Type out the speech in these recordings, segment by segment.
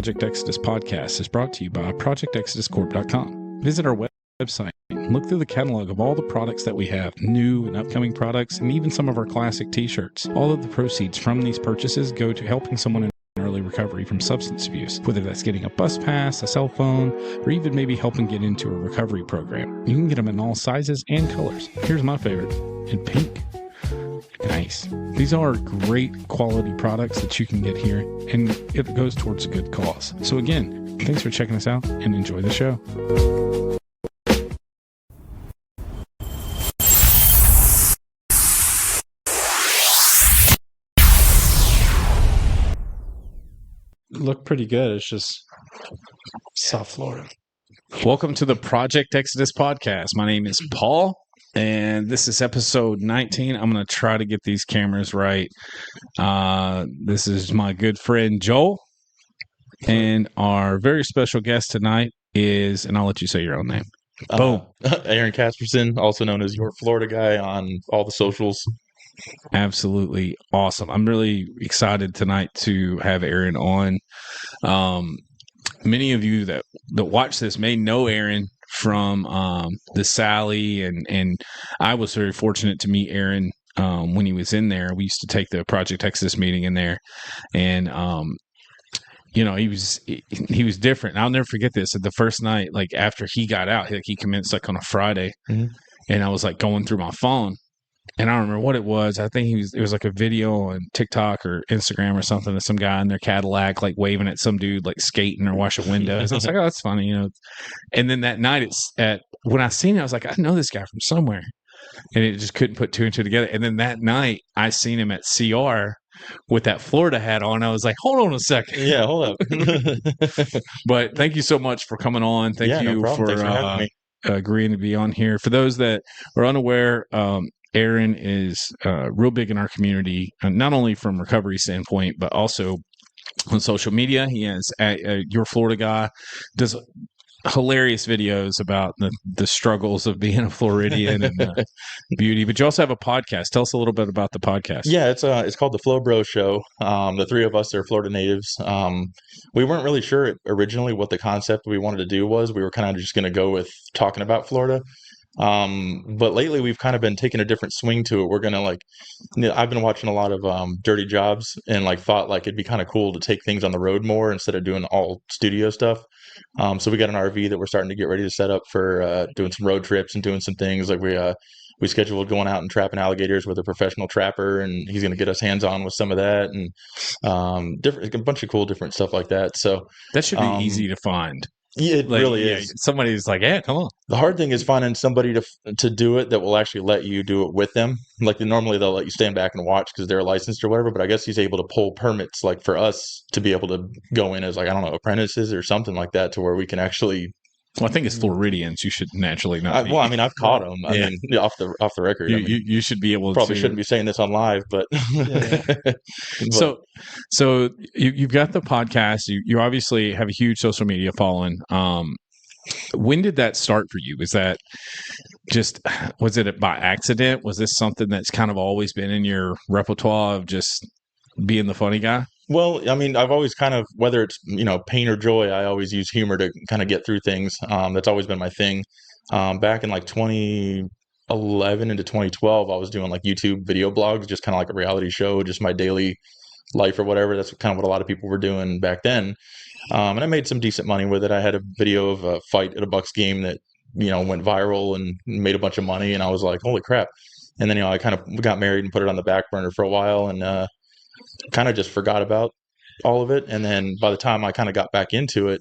Project Exodus podcast is brought to you by ProjectExodusCorp.com. Visit our website and look through the catalog of all the products that we have, new and upcoming products, and even some of our classic t-shirts. All of the proceeds from these purchases go to helping someone in early recovery from substance abuse, whether that's getting a bus pass, a cell phone, or even maybe helping get into a recovery program. You can get them in all sizes and colors. Here's my favorite, in pink. Nice. These are great quality products that you can get here, and it goes towards a good cause. So again, thanks for checking us out and enjoy the show. Look pretty good. It's just South Florida. Welcome to the Project Exodus podcast. My name is Paul, and this is episode 19. I'm going to try to get these cameras right. This is my good friend Joel, and our very special guest tonight is, and I'll let you say your own name. Boom. Aaron Kaspersen, also known as Your Florida Guy on all the socials. Absolutely awesome. I'm really excited tonight to have Aaron on. Many of you that watch this may know Aaron from the Sally, and I was very fortunate to meet Aaron when he was in there. We used to take the Project Exodus meeting in there, and he was different. I'll never forget this. At the first night, like after he got out, he commenced like on a Friday, and I was like going through my phone. And I don't remember what it was. I think it was like a video on TikTok or Instagram or something of some guy in their Cadillac, like waving at some dude, like skating or washing windows. I was like, oh, that's funny, And then that night, when I seen it, I was like, I know this guy from somewhere. And it just couldn't put two and two together. And then that night, I seen him at CR with that Florida hat on. I was like, hold on a second. Yeah, hold up. But thank you so much for coming on. Thank you for having me. Agreeing to be on here. For those that are unaware, Aaron is real big in our community, not only from recovery standpoint, but also on social media. He has Your Florida Guy, does hilarious videos about the struggles of being a Floridian and beauty. But you also have a podcast. Tell us a little bit about the podcast. Yeah, it's called the Flow Bro Show. The three of us are Florida natives. We weren't really sure originally what the concept we wanted to do was. We were kind of just going to go with talking about Florida. But lately we've kind of been taking a different swing to it. We're going to I've been watching a lot of Dirty Jobs and thought it'd be kind of cool to take things on the road more instead of doing all studio stuff. So we got an RV that we're starting to get ready to set up for doing some road trips and doing some things. Like we scheduled going out and trapping alligators with a professional trapper, and he's going to get us hands on with some of that, and a bunch of cool different stuff like that. So that should be easy to find. Yeah, it really is. Somebody's like, yeah, come on. The hard thing is finding somebody to do it that will actually let you do it with them. Normally they'll let you stand back and watch because they're licensed or whatever, but I guess he's able to pull permits for us to be able to go in as apprentices or something like that, to where we can actually. Well, I think it's Floridians. You should naturally not. I've caught them. Off the record. You should be able. Probably shouldn't be saying this on live, but. So you've got the podcast. You obviously have a huge social media following. When did that start for you? Was it by accident? Was this something that's kind of always been in your repertoire of just being the funny guy? Well, I've always kind of, whether it's, pain or joy, I always use humor to kind of get through things. That's always been my thing. Back in 2011 into 2012, I was doing YouTube video blogs, just kind of like a reality show, just my daily life or whatever. That's kind of what a lot of people were doing back then. And I made some decent money with it. I had a video of a fight at a Bucks game that, went viral and made a bunch of money. And I was like, holy crap. And then, I kind of got married and put it on the back burner for a while, and kind of just forgot about all of it. And then by the time I kind of got back into it,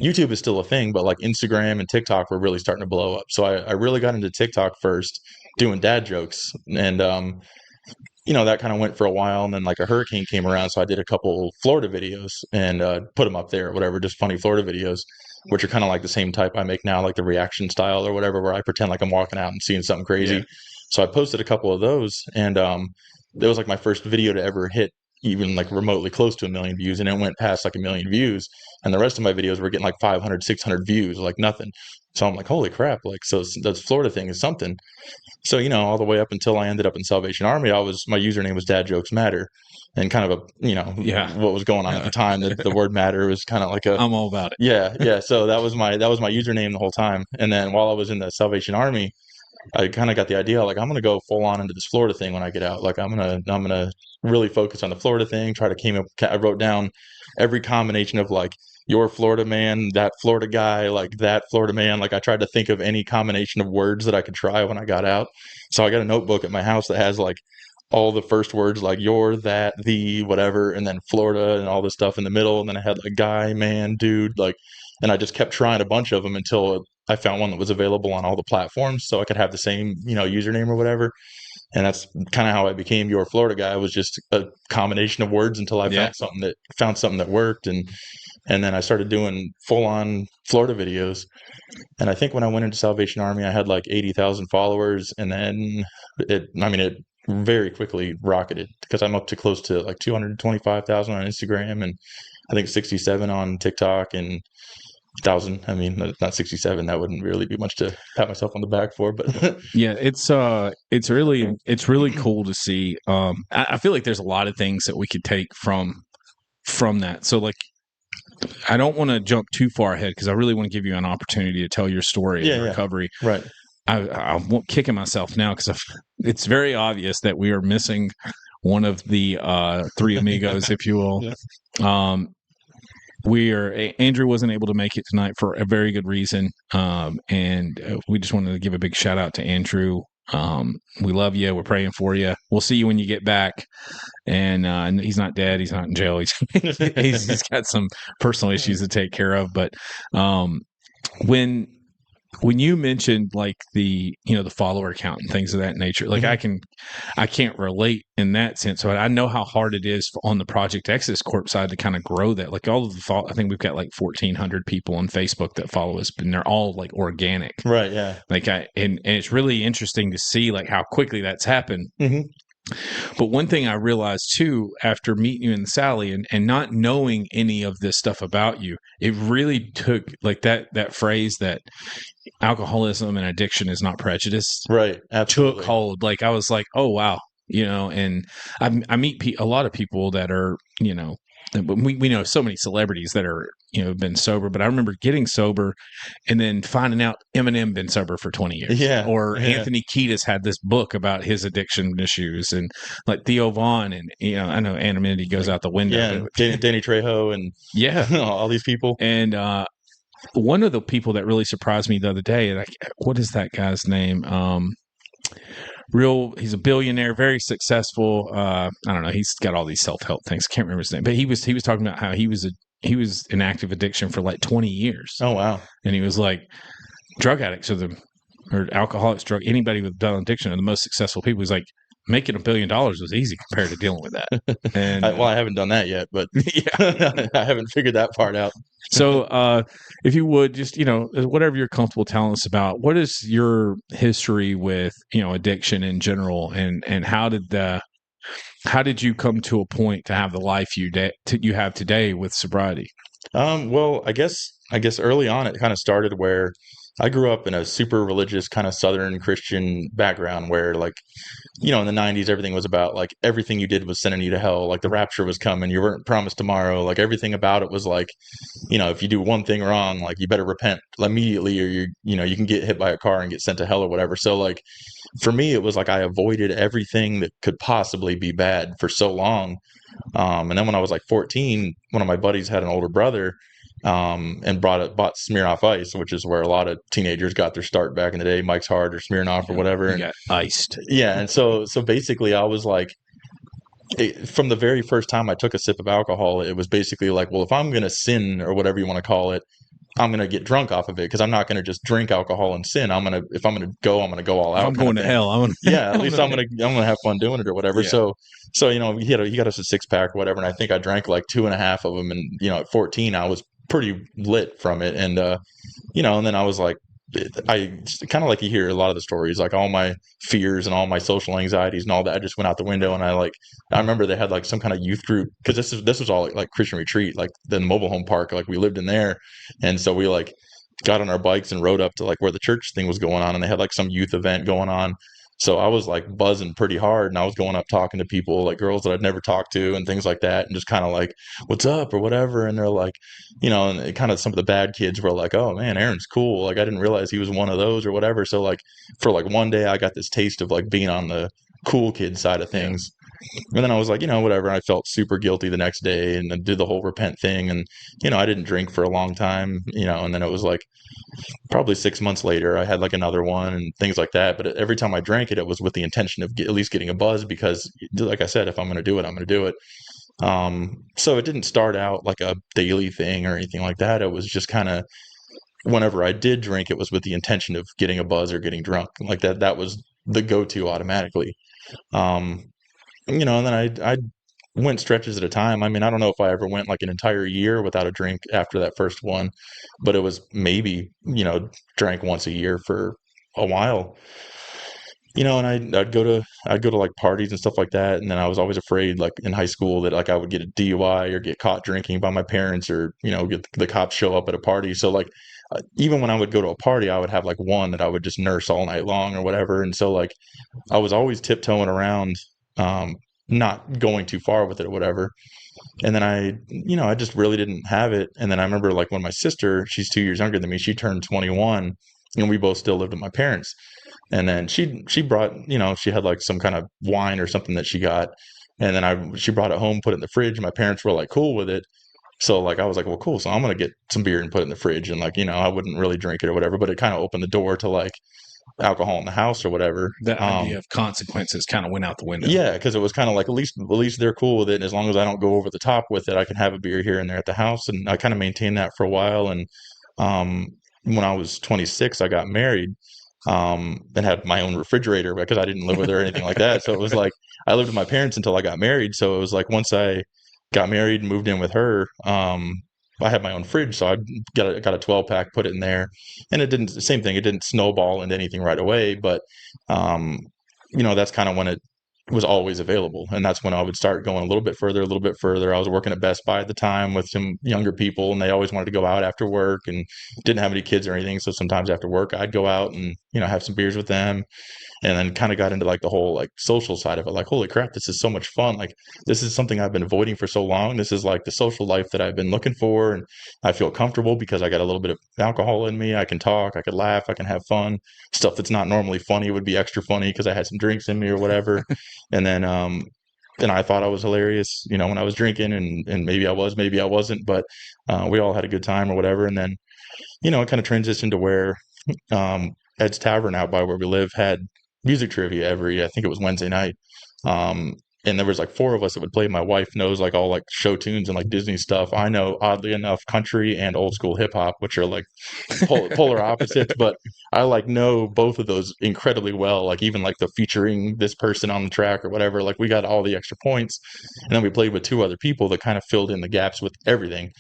YouTube is still a thing, but Instagram and TikTok were really starting to blow up. So I really got into TikTok first, doing dad jokes. And, that kind of went for a while. And then a hurricane came around. So I did a couple Florida videos and put them up there, whatever, just funny Florida videos, which are kind of the same type I make now, the reaction style or whatever, where I pretend like I'm walking out and seeing something crazy. Yeah. So I posted a couple of those, and it was my first video to ever hit even like remotely close to 1 million views, and it went past like 1 million views, and the rest of my videos were getting like 500, 600 views, like nothing. So I'm like, holy crap, like, so this Florida thing is something. So, all the way up until I ended up in Salvation Army, my username was Dad Jokes Matter, and kind of Yeah. what was going on at the time, that the word matter was kind of like I'm all about it. yeah. So that was my username the whole time. And then while I was in the Salvation Army, I kind of got the idea, like, I'm gonna go full on into this Florida thing when I get out. Like, I'm gonna really focus on the Florida thing. I wrote down every combination of like your Florida man, that Florida guy, like that Florida man. Like, I tried to think of any combination of words that I could try when I got out. So I got a notebook at my house that has like all the first words, like your, that, the, whatever, and then Florida and all this stuff in the middle. And then I had like guy, man, dude, like, and I just kept trying a bunch of them until I found one that was available on all the platforms, so I could have the same, username or whatever. And that's kind of how I became Your Florida Guy. It was just a combination of words until I found something that worked, and then I started doing full on Florida videos. And I think when I went into Salvation Army, I had like 80,000 followers, and then it very quickly rocketed, because I'm up to close to like 225,000 on Instagram, and I think 67 on TikTok, and 1,000. I mean, not 67. That wouldn't really be much to pat myself on the back for, but Yeah, it's really cool to see. I feel like there's a lot of things that we could take from that. So like, I don't want to jump too far ahead, because I really want to give you an opportunity to tell your story of recovery. Right. I'm kicking myself now, because it's very obvious that we are missing one of the three amigos, if you will. Yeah. Andrew wasn't able to make it tonight for a very good reason. And we just wanted to give a big shout out to Andrew. We love you. We're praying for you. We'll see you when you get back. And he's not dead. He's not in jail. He's got some personal issues to take care of. But when you mentioned like the follower count and things of that nature, like I can't relate in that sense. So I know how hard it is on the Project Exodus Corp side to kind of grow that. Like all of I think we've got like 1,400 people on Facebook that follow us, and they're all like organic. Right. Yeah. Like and it's really interesting to see like how quickly that's happened. Mm-hmm. But one thing I realized too, after meeting you in Sally and not knowing any of this stuff about you, it really took like that phrase that alcoholism and addiction is not prejudice. Right. Absolutely. Took hold. Like I was like, oh wow, and I meet a lot of people that are, but we know so many celebrities that are, been sober. But I remember getting sober and then finding out Eminem been sober for 20 years. Yeah. Or Anthony Kiedis had this book about his addiction issues, and like Theo Vaughn, and I know anonymity goes out the window. Yeah. Danny Trejo and all these people. And one of the people that really surprised me the other day, like, what is that guy's name? He's a billionaire, very successful. I don't know. He's got all these self-help things. Can't remember his name, but he was talking about how he was in active addiction for like 20 years. Oh wow! And he was like, drug addicts or alcoholics, anybody with addiction are the most successful people. He's like, making $1 billion was easy compared to dealing with that. And I haven't done that yet, but I haven't figured that part out. So, if you would just, whatever you're comfortable telling us about, what is your history with, addiction in general, and how did you come to a point to have the life you have today with sobriety? Well, I guess early on it kind of started where I grew up in a super religious kind of Southern Christian background where, like, in the 90s, everything was about like everything you did was sending you to hell. Like the rapture was coming. You weren't promised tomorrow. Like everything about it was like, if you do one thing wrong, like you better repent immediately, or you can get hit by a car and get sent to hell or whatever. So like for me, it was like I avoided everything that could possibly be bad for so long. And then when I was like 14, one of my buddies had an older brother, and bought Smirnoff Ice, which is where a lot of teenagers got their start back in the day, Mike's Hard or Smirnoff or whatever. And got iced. Yeah. And so basically I was like, from the very first time I took a sip of alcohol, it was basically like, well, if I'm going to sin or whatever you want to call it, I'm going to get drunk off of it, because I'm not going to just drink alcohol and sin. If I'm going to go all out. I'm going to hell. At least I'm going to have fun doing it or whatever. Yeah. So he got us a 6-pack or whatever. And I think I drank like 2.5 of them. And, at 14, I was pretty lit from it. And, and then I was like, I kind of like you hear a lot of the stories, like all my fears and all my social anxieties and all that just went out the window. And I remember they had like some kind of youth group, because this was all like Christian retreat, like the mobile home park, like we lived in there. And so we like got on our bikes and rode up to like where the church thing was going on, and they had like some youth event going on. So I was like buzzing pretty hard, and I was going up talking to people, like girls that I'd never talked to and things like that, and just kind of like, what's up or whatever. And they're like, and kind of some of the bad kids were like, oh man, Aaron's cool. Like I didn't realize he was one of those or whatever. So like for like one day I got this taste of like being on the cool kid side of Yeah. things. And then I was like, whatever. I felt super guilty the next day and then did the whole repent thing. And, I didn't drink for a long time, and then it was like probably 6 months later, I had like another one and things like that. But every time I drank it, it was with the intention of at least getting a buzz, because like I said, if I'm going to do it, I'm going to do it. So it didn't start out like a daily thing or anything like that. It was just kind of whenever I did drink, it was with the intention of getting a buzz or getting drunk. Like that was the go-to automatically. Um, and then I went stretches at a time. I mean, I don't know if I ever went like an entire year without a drink after that first one, but it was maybe, drank once a year for a while. And I'd go to like parties and stuff like that, and then I was always afraid, like in high school, that like I would get a DUI or get caught drinking by my parents, or get the cops show up at a party. So like even when I would go to a party, I would have like one that I would just nurse all night long or whatever. And so like I was always tiptoeing around, um, not going too far with it or whatever. And then I just really didn't have it. And then I remember like when my sister, she's 2 years younger than me, she turned 21, and we both still lived with my parents. And then she brought, she had like some kind of wine or something that she got. And then she brought it home, put it in the fridge, and my parents were like cool with it. So like I was like, well, cool. So I'm gonna get some beer and put it in the fridge, and like I wouldn't really drink it or whatever, but it kind of opened the door to like alcohol in the house or whatever. The idea of consequences kind of went out the window. Yeah, because it was kind of like at least they're cool with it, and as long as I don't go over the top with it, I can have a beer here and there at the house, and I kind of maintained that for a while. And um, when I was 26, I got married, and had my own refrigerator because I didn't live with her or anything like that. So it was like I lived with my parents until I got married. So it was like once I got married and moved in with her, I had my own fridge, so I got a 12 pack, put it in there, and it didn't same thing. It didn't snowball into anything right away, but um, that's kind of when it was always available, and that's when I would start going a little bit further, a little bit further. I was working at Best Buy at the time with some younger people, and they always wanted to go out after work, and didn't have any kids or anything. So sometimes after work, I'd go out and have some beers with them, and then kind of got into like the whole like social side of it. Like, holy crap, this is so much fun. Like, this is something I've been avoiding for so long. This is like the social life that I've been looking for. And I feel comfortable because I got a little bit of alcohol in me. I can talk, I can laugh, I can have fun. Stuff that's not normally funny would be extra funny because I had some drinks in me or whatever. And then, and I thought I was hilarious, when I was drinking, and maybe I was, maybe I wasn't, but we all had a good time or whatever. And then, it kind of transitioned to where Ed's Tavern out by where we live had music trivia I think it was Wednesday night. And there was like four of us that would play. My wife knows like all like show tunes and like Disney stuff. I know, oddly enough, country and old school hip hop, which are like polar opposites, but I like know both of those incredibly well. Like even like the featuring this person on the track or whatever, like we got all the extra points. And then we played with two other people that kind of filled in the gaps with everything.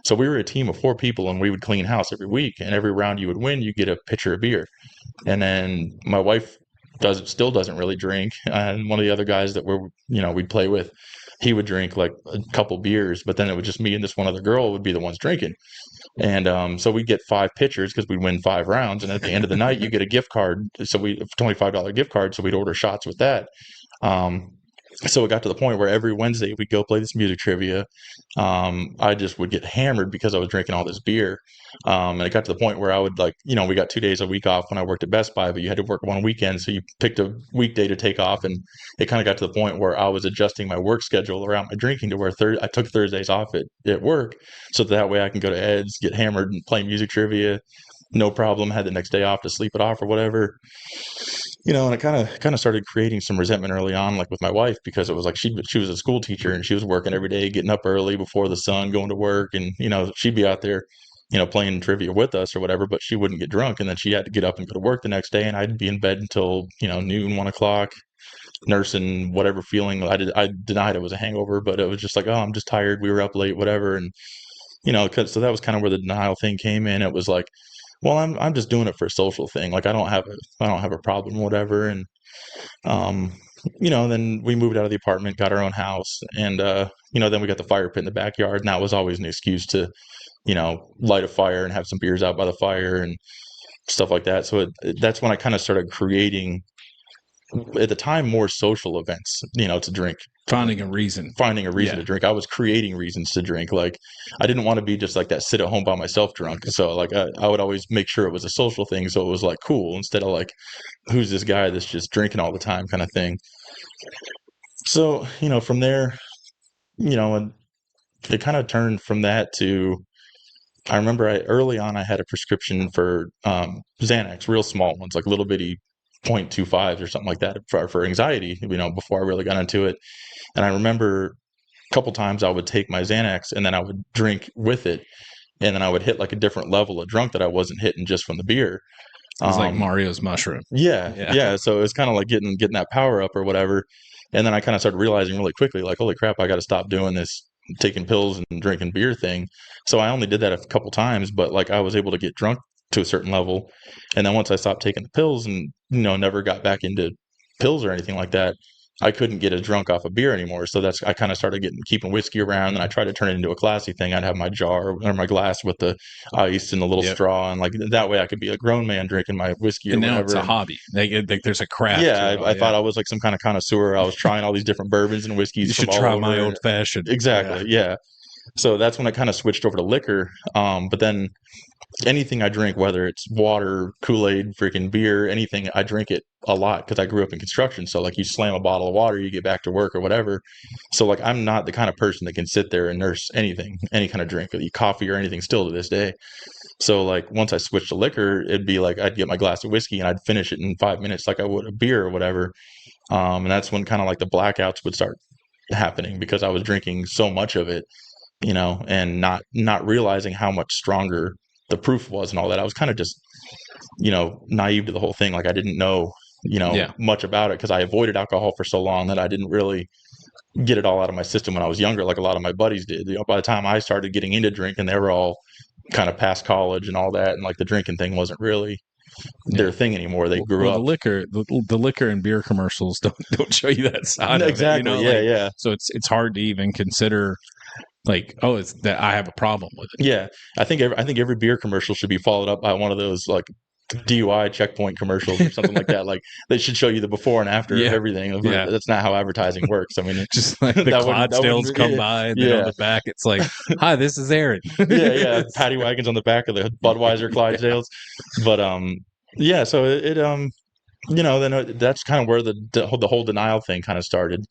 So we were a team of four people, and we would clean house every week, and every round you would win, you get a pitcher of beer. And then my wife still doesn't really drink, and one of the other guys that we'd play with, he would drink like a couple beers, but then it would just me and this one other girl would be the ones drinking. And so we'd get five pitchers because we'd win 5 rounds, and at the end of the night you get a gift card, so we $25 gift card, so we'd order shots with that. um, so it got to the point where every Wednesday we'd go play this music trivia. I just would get hammered because I was drinking all this beer. And it got to the point where I would like, we got 2 days a week off when I worked at Best Buy, but you had to work one weekend. So you picked a weekday to take off. And it kind of got to the point where I was adjusting my work schedule around my drinking to where I took Thursdays off at work. So that way I can go to Ed's, get hammered and play music trivia. No problem. Had the next day off to sleep it off or whatever. And I kind of started creating some resentment early on, like with my wife, because it was like she was a school teacher and she was working every day, getting up early before the sun, going to work, and she'd be out there, playing trivia with us or whatever, but she wouldn't get drunk, and then she had to get up and go to work the next day, and I'd be in bed until noon, 1 o'clock, nursing whatever feeling I denied it was a hangover, but it was just like, oh, I'm just tired. We were up late, whatever, and so that was kind of where the denial thing came in. It was like, well, I'm just doing it for a social thing. Like I don't have a problem, whatever. And um, then we moved out of the apartment, got our own house, and then we got the fire pit in the backyard, and that was always an excuse to light a fire and have some beers out by the fire and stuff like that. So that's when I kind of started creating, at the time, more social events, to drink. Finding a reason. Finding a reason Yeah. to drink. I was creating reasons to drink. Like, I didn't want to be just like that sit at home by myself drunk. So like I would always make sure it was a social thing. So it was like cool instead of like, who's this guy that's just drinking all the time kind of thing. So, from there, and it kind of turned from that to, I remember early on I had a prescription for Xanax, real small ones, like little bitty 0.25s or something like that for anxiety, before I really got into it. And I remember a couple times I would take my Xanax and then I would drink with it. And then I would hit like a different level of drunk that I wasn't hitting just from the beer. It was like Mario's mushroom. Yeah. So it was kind of like getting that power up or whatever. And then I kind of started realizing really quickly, like, holy crap, I got to stop doing this taking pills and drinking beer thing. So I only did that a couple times, but like I was able to get drunk to a certain level. And then once I stopped taking the pills and, never got back into pills or anything like that, I couldn't get as drunk off of beer anymore. So I kind of started keeping whiskey around, and I tried to turn it into a classy thing. I'd have my jar or my glass with the ice and the little straw, and like that way I could be a grown man drinking my whiskey or and now whatever. It's a hobby. Like there's a craft. Yeah, I thought I was like some kind of connoisseur. I was trying all these different bourbons and whiskeys. You should try my old fashioned. Exactly. Yeah. So that's when I kind of switched over to liquor. But then anything I drink, whether it's water, Kool-Aid, freaking beer, anything, I drink it a lot because I grew up in construction. So like you slam a bottle of water, you get back to work or whatever. So like I'm not the kind of person that can sit there and nurse anything, any kind of drink, coffee or anything still to this day. So like once I switched to liquor, it'd be like I'd get my glass of whiskey and I'd finish it in 5 minutes like I would a beer or whatever. And that's when kind of like the blackouts would start happening because I was drinking so much of it, and not realizing how much stronger the proof was and all that. I was kind of just, naive to the whole thing. Like I didn't know, much about it because I avoided alcohol for so long that I didn't really get it all out of my system when I was younger, like a lot of my buddies did. By the time I started getting into drinking, they were all kind of past college and all that, and like the drinking thing wasn't really their thing anymore. They grew up. The liquor and beer commercials don't show you that side. Exactly. Of it, yeah. So it's hard to even consider. Like, oh, it's that I have a problem with it. Yeah, I think every beer commercial should be followed up by one of those like DUI checkpoint commercials or something like that. Like they should show you the before and after of everything. Yeah. That's not how advertising works. I mean, just like the Clydesdales come by, and then on the back it's like, "Hi, this is Aaron." yeah, paddy wagons on the back of the Budweiser Clydesdales. But yeah, so then that's kind of where the whole denial thing kind of started.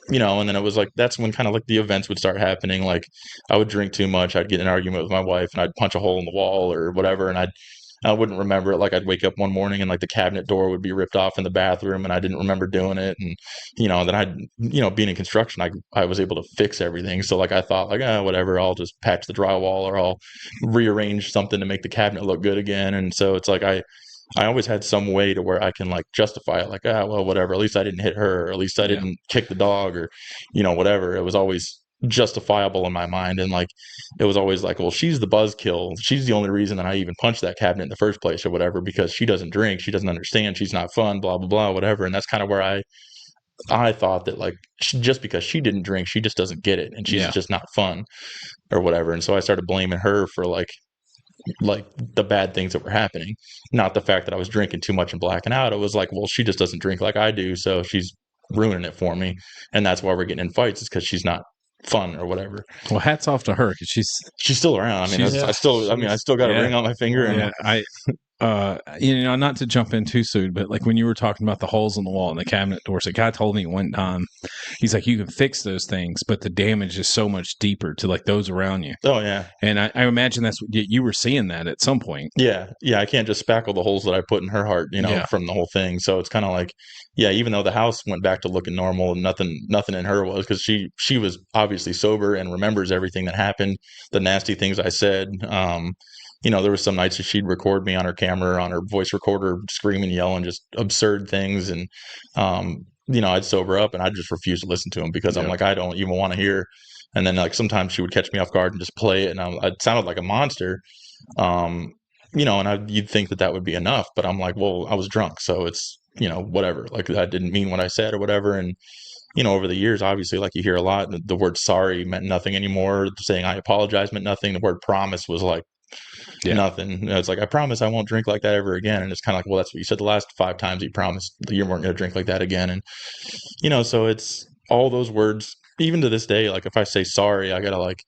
And then it was like, that's when kind of like the events would start happening. Like I would drink too much. I'd get in an argument with my wife and I'd punch a hole in the wall or whatever. And I wouldn't remember it. Like I'd wake up one morning and like the cabinet door would be ripped off in the bathroom and I didn't remember doing it. And, then being in construction, I was able to fix everything. So like, I thought like, whatever, I'll just patch the drywall or I'll rearrange something to make the cabinet look good again. And so it's like, I always had some way to where I can like justify it, like, well, whatever. At least I didn't hit her, or at least I didn't kick the dog, or, whatever. It was always justifiable in my mind. And like, it was always like, well, she's the buzzkill. She's the only reason that I even punched that cabinet in the first place or whatever, because she doesn't drink. She doesn't understand. She's not fun, blah, blah, blah, whatever. And that's kind of where I thought that like, just because she didn't drink, she just doesn't get it. And she's just not fun or whatever. And so I started blaming her for like the bad things that were happening, not the fact that I was drinking too much and blacking out. It was like, well, she just doesn't drink like I do, so she's ruining it for me, and that's why we're getting in fights, is because she's not fun or whatever. Well, hats off to her, because she's still around. I mean, I still got a ring on my finger. And not to jump in too soon, but like when you were talking about the holes in the wall and the cabinet doors, a guy told me one time, he's like, you can fix those things, but the damage is so much deeper to like those around you. Oh yeah. And I imagine that's what you were seeing that at some point. Yeah. I can't just spackle the holes that I put in her heart, from the whole thing. So it's kind of like, even though the house went back to looking normal, and nothing in her was, because she was obviously sober and remembers everything that happened, the nasty things I said. There were some nights that she'd record me on her camera, on her voice recorder, screaming, yelling, just absurd things. And, I'd sober up and I'd just refuse to listen to them because I'm like, I don't even want to hear, And then like sometimes she would catch me off guard and just play it, and I sounded like a monster. Um, and you'd think that that would be enough, but I'm like, well, I was drunk, so it's whatever. Like I didn't mean what I said or whatever. And over the years, obviously, like you hear a lot, the word sorry meant nothing anymore. Saying I apologize meant nothing. The word promise was like Yeah. nothing. It's like, I promise I won't drink like that ever again. And it's kind of like, well, that's what you said the last 5 times you promised that you weren't going to drink like that again. And, so it's all those words, even to this day, like if I say sorry, I got to like,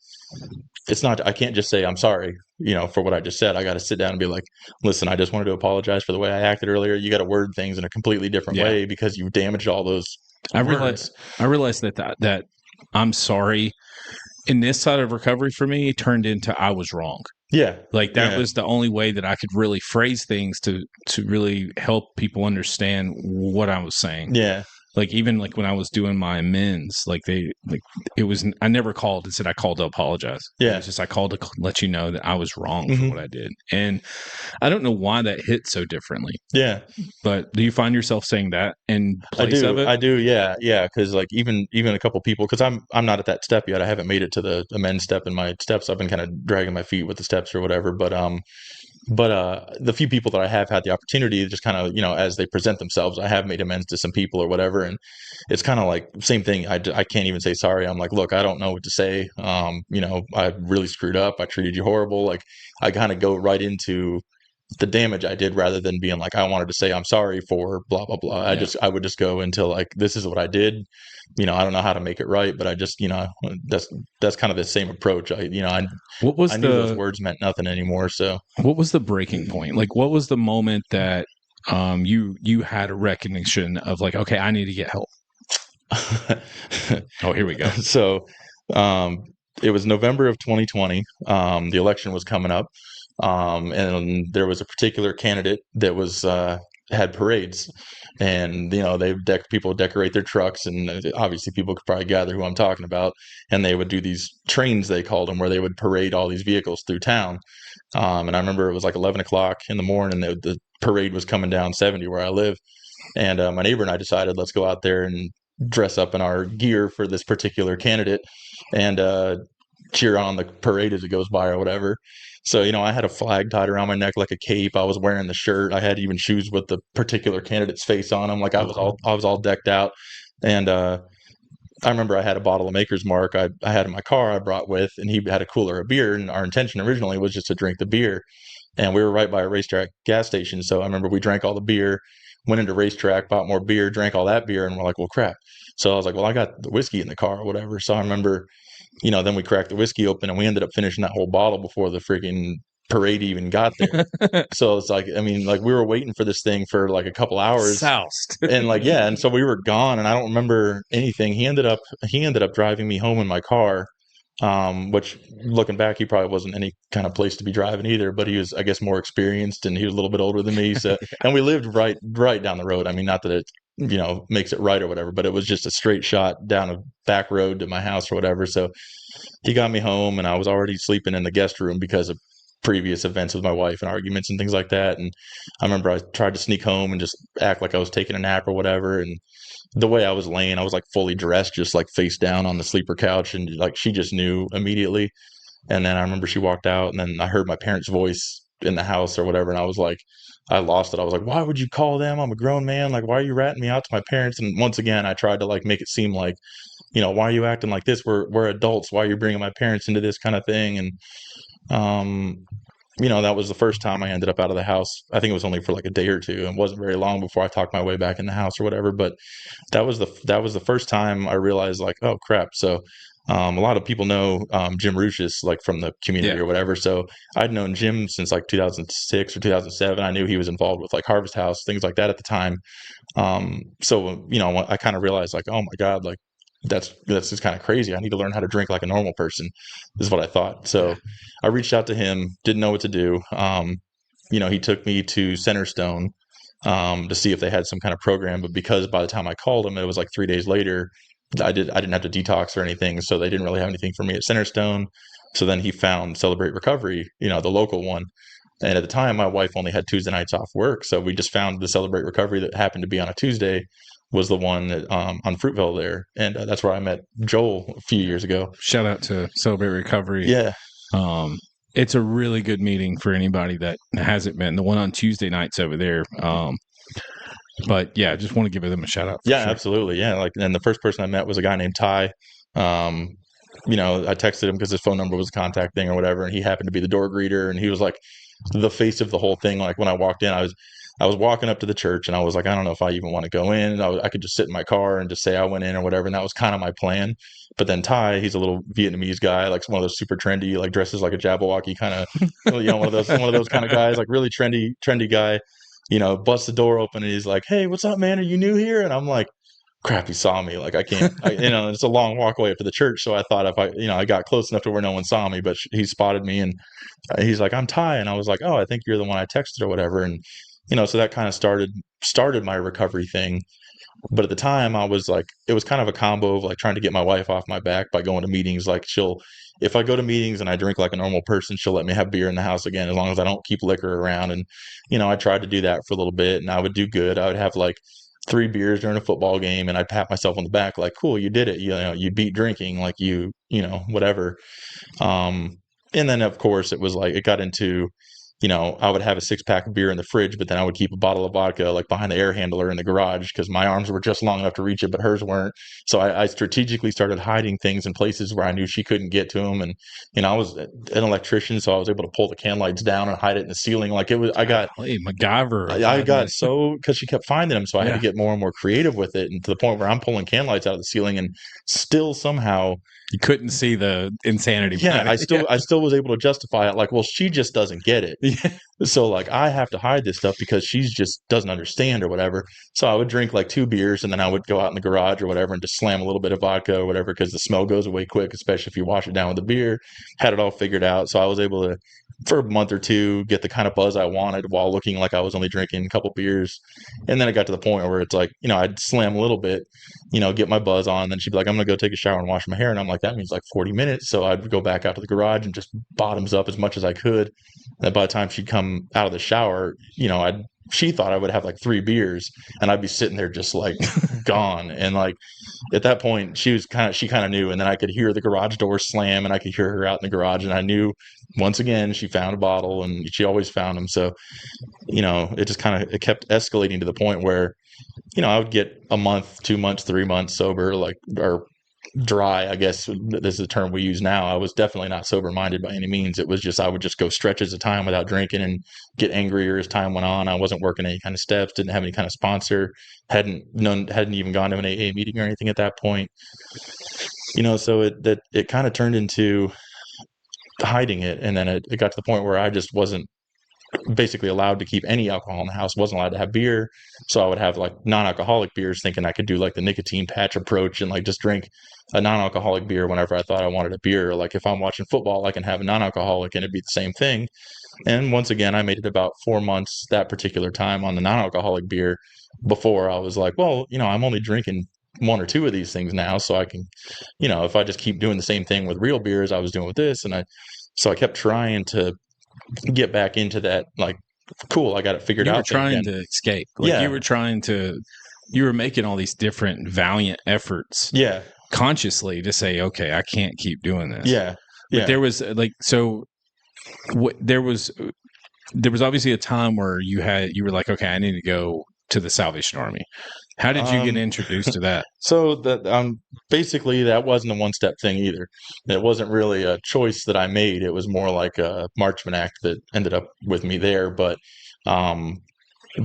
it's not, I can't just say I'm sorry, for what I just said. I got to sit down and be like, listen, I just wanted to apologize for the way I acted earlier. You got to word things in a completely different Yeah. way because you've damaged all those I words. realized that I'm sorry in this side of recovery for me, it turned into I was wrong. Yeah. Like that Yeah. was the only way that I could really phrase things to really help people understand what I was saying. Yeah. Like even like when I was doing my amends, like it was, I never called and said I called to apologize. Yeah. It was just I called to let you know that I was wrong for Mhm. what I did. And I don't know why that hit so differently. Yeah. But do you find yourself saying that in I place of it? do. Yeah. Yeah. Cause like even a couple people, cause I'm not at that step yet. I haven't made it to the amends step in my steps. I've been kind of dragging my feet with the steps or whatever. But the few people that I have had the opportunity, just kind of, as they present themselves, I have made amends to some people or whatever. And it's kind of like same thing. I can't even say sorry. I'm like, look, I don't know what to say. I really screwed up. I treated you horrible. Like I kind of go right into the damage I did rather than being like, I wanted to say I'm sorry for blah, blah, blah. Yeah. I would just go into like, this is what I did. I don't know how to make it right, but I just, that's kind of the same approach. What was I knew those the words meant nothing anymore. So what was the breaking point? Like what was the moment that you had a recognition of like, okay, I need to get help. Oh, here we go. So it was November of 2020. The election was coming up. And there was a particular candidate that was had parades, and people would decorate their trucks, and obviously people could probably gather who I'm talking about. And they would do these trains, they called them, where they would parade all these vehicles through town. And I remember it was like 11 o'clock in the morning. The parade was coming down 70 where I live, and my neighbor and I decided, let's go out there and dress up in our gear for this particular candidate and cheer on the parade as it goes by or whatever. So, I had a flag tied around my neck like a cape. I was wearing the shirt. I had even shoes with the particular candidate's face on them. Like I was all decked out. And I remember I had a bottle of Maker's Mark I had in my car I brought with, and he had a cooler of beer. And our intention originally was just to drink the beer. And we were right by a racetrack gas station. So I remember we drank all the beer, went into racetrack, bought more beer, drank all that beer, and we're like, well, crap. So I was like, well, I got the whiskey in the car or whatever. So I remember, then we cracked the whiskey open and we ended up finishing that whole bottle before the freaking parade even got there. So it's like, I mean, like we were waiting for this thing for like a couple hours. Soused. And like, yeah. And so we were gone and I don't remember anything. He ended up driving me home in my car. Which looking back, he probably wasn't any kind of place to be driving either, but he was, I guess, more experienced and he was a little bit older than me. So, and we lived right down the road. I mean, not that it, makes it right or whatever, but it was just a straight shot down a back road to my house or whatever. So he got me home and I was already sleeping in the guest room because of previous events with my wife and arguments and things like that. And I remember I tried to sneak home and just act like I was taking a nap or whatever. And the way I was laying, I was like fully dressed, just like face down on the sleeper couch. And like, she just knew immediately. And then I remember she walked out and then I heard my parents' voice in the house or whatever. And I was like, I lost it. I was like, why would you call them? I'm a grown man. Like, why are you ratting me out to my parents? And once again, I tried to like make it seem like, why are you acting like this? We're adults. Why are you bringing my parents into this kind of thing? And, that was the first time I ended up out of the house. I think it was only for like a day or two, and it wasn't very long before I talked my way back in the house or whatever. But that was the first time I realized like, oh crap. So a lot of people know Jim Ruchis like from the community or whatever. So I'd known Jim since like 2006 or 2007. I knew he was involved with like Harvest House, things like that at the time. So I kind of realized like, oh my God, like that's just kind of crazy. I need to learn how to drink like a normal person, is what I thought. So I reached out to him, didn't know what to do. He took me to Centerstone to see if they had some kind of program, but because by the time I called him, it was like 3 days later, I didn't have to detox or anything, so they didn't really have anything for me at Centerstone. So then he found Celebrate Recovery, the local one. And at the time, my wife only had Tuesday nights off work, so we just found the Celebrate Recovery that happened to be on a Tuesday. was the one that, on Fruitvale there, and that's where I met Joel a few years ago. Shout out to Celebrate Recovery. Yeah, It's a really good meeting for anybody that hasn't been. The one on Tuesday nights over there. But yeah, I just want to give them a shout out. Yeah, sure. Absolutely. Yeah. Like, and the first person I met was a guy named Ty. I texted him because his phone number was a contact thing or whatever, and he happened to be the door greeter, and he was like the face of the whole thing. Like when I walked in, I was walking up to the church, and I was like, I don't know if I even want to go in. I could just sit in my car and just say I went in or whatever, and that was kind of my plan. But then Ty, he's a little Vietnamese guy, like one of those super trendy, like dresses like a Jabberwocky kind of, one of those kind of guys, like really trendy guy. Busts the door open and he's like, "Hey, what's up, man? Are you new here?" And I'm like, crap, he saw me. Like, I can't, it's a long walk away up to the church. So I thought if I got close enough to where no one saw me, but he spotted me and he's like, "I'm Ty." And I was like, "Oh, I think you're the one I texted or whatever." And, so that kind of started my recovery thing. But at the time I was like, it was kind of a combo of like trying to get my wife off my back by going to meetings. Like if I go to meetings and I drink like a normal person, she'll let me have beer in the house again, as long as I don't keep liquor around. And, I tried to do that for a little bit and I would do good. I would have like 3 beers during a football game and I'd pat myself on the back like, cool, you did it. You beat drinking, like whatever. And then of course it was like, it got into, I would have a 6-pack of beer in the fridge, but then I would keep a bottle of vodka like behind the air handler in the garage because my arms were just long enough to reach it, but hers weren't. So I strategically started hiding things in places where I knew she couldn't get to them. And, I was an electrician, so I was able to pull the can lights down and hide it in the ceiling. Like it was, MacGyver. I got so, because she kept finding them. So I had to get more and more creative with it. And to the point where I'm pulling can lights out of the ceiling and still somehow, you couldn't see the insanity. Yeah, I still was able to justify it. Like, well, she just doesn't get it. Yeah. So like I have to hide this stuff because she's just doesn't understand or whatever. So I would drink like 2 beers and then I would go out in the garage or whatever and just slam a little bit of vodka or whatever because the smell goes away quick, especially if you wash it down with the beer. Had it all figured out. So I was able to, for a month or two, get the kind of buzz I wanted while looking like I was only drinking a couple beers. And then it got to the point where it's like, I'd slam a little bit, get my buzz on. And then she'd be like, "I'm going to go take a shower and wash my hair." And I'm like, that means like 40 minutes. So I'd go back out to the garage and just bottoms up as much as I could. And by the time she'd come out of the shower, she thought I would have like 3 beers and I'd be sitting there just like gone. And like at that point she kind of knew. And then I could hear the garage door slam and I could hear her out in the garage. And I knew once again, she found a bottle and she always found them. So, it just it kept escalating to the point where, I would get a month, 2 months, 3 months sober, like, or dry, I guess this is the term we use now. I was definitely not sober minded by any means. It was just, I would just go stretches of time without drinking and get angrier as time went on. I wasn't working any kind of steps, didn't have any kind of sponsor, hadn't even gone to an AA meeting or anything at that point. So it kind of turned into hiding it. And then it got to the point where I just wasn't basically allowed to keep any alcohol in the house, wasn't allowed to have beer. So I would have like non-alcoholic beers thinking I could do like the nicotine patch approach and like just drink a non-alcoholic beer whenever I thought I wanted a beer. Like if I'm watching football, I can have a non-alcoholic and it'd be the same thing. And once again, I made it about 4 months that particular time on the non-alcoholic beer before I was like, well, I'm only drinking 1 or 2 of these things now. So I can, if I just keep doing the same thing with real beers I was doing with this. And so I kept trying to get back into that, like, cool, I got it figured out. You were trying to escape. Like you were making all these different valiant efforts. Yeah. Consciously to say, okay, I can't keep doing this. Yeah. But there was there was obviously a time where you were like, okay, I need to go to the Salvation Army. How did you get introduced to that? So that basically that wasn't a one-step thing either. It wasn't really a choice that I made. It was more like a Marchman act that ended up with me there. But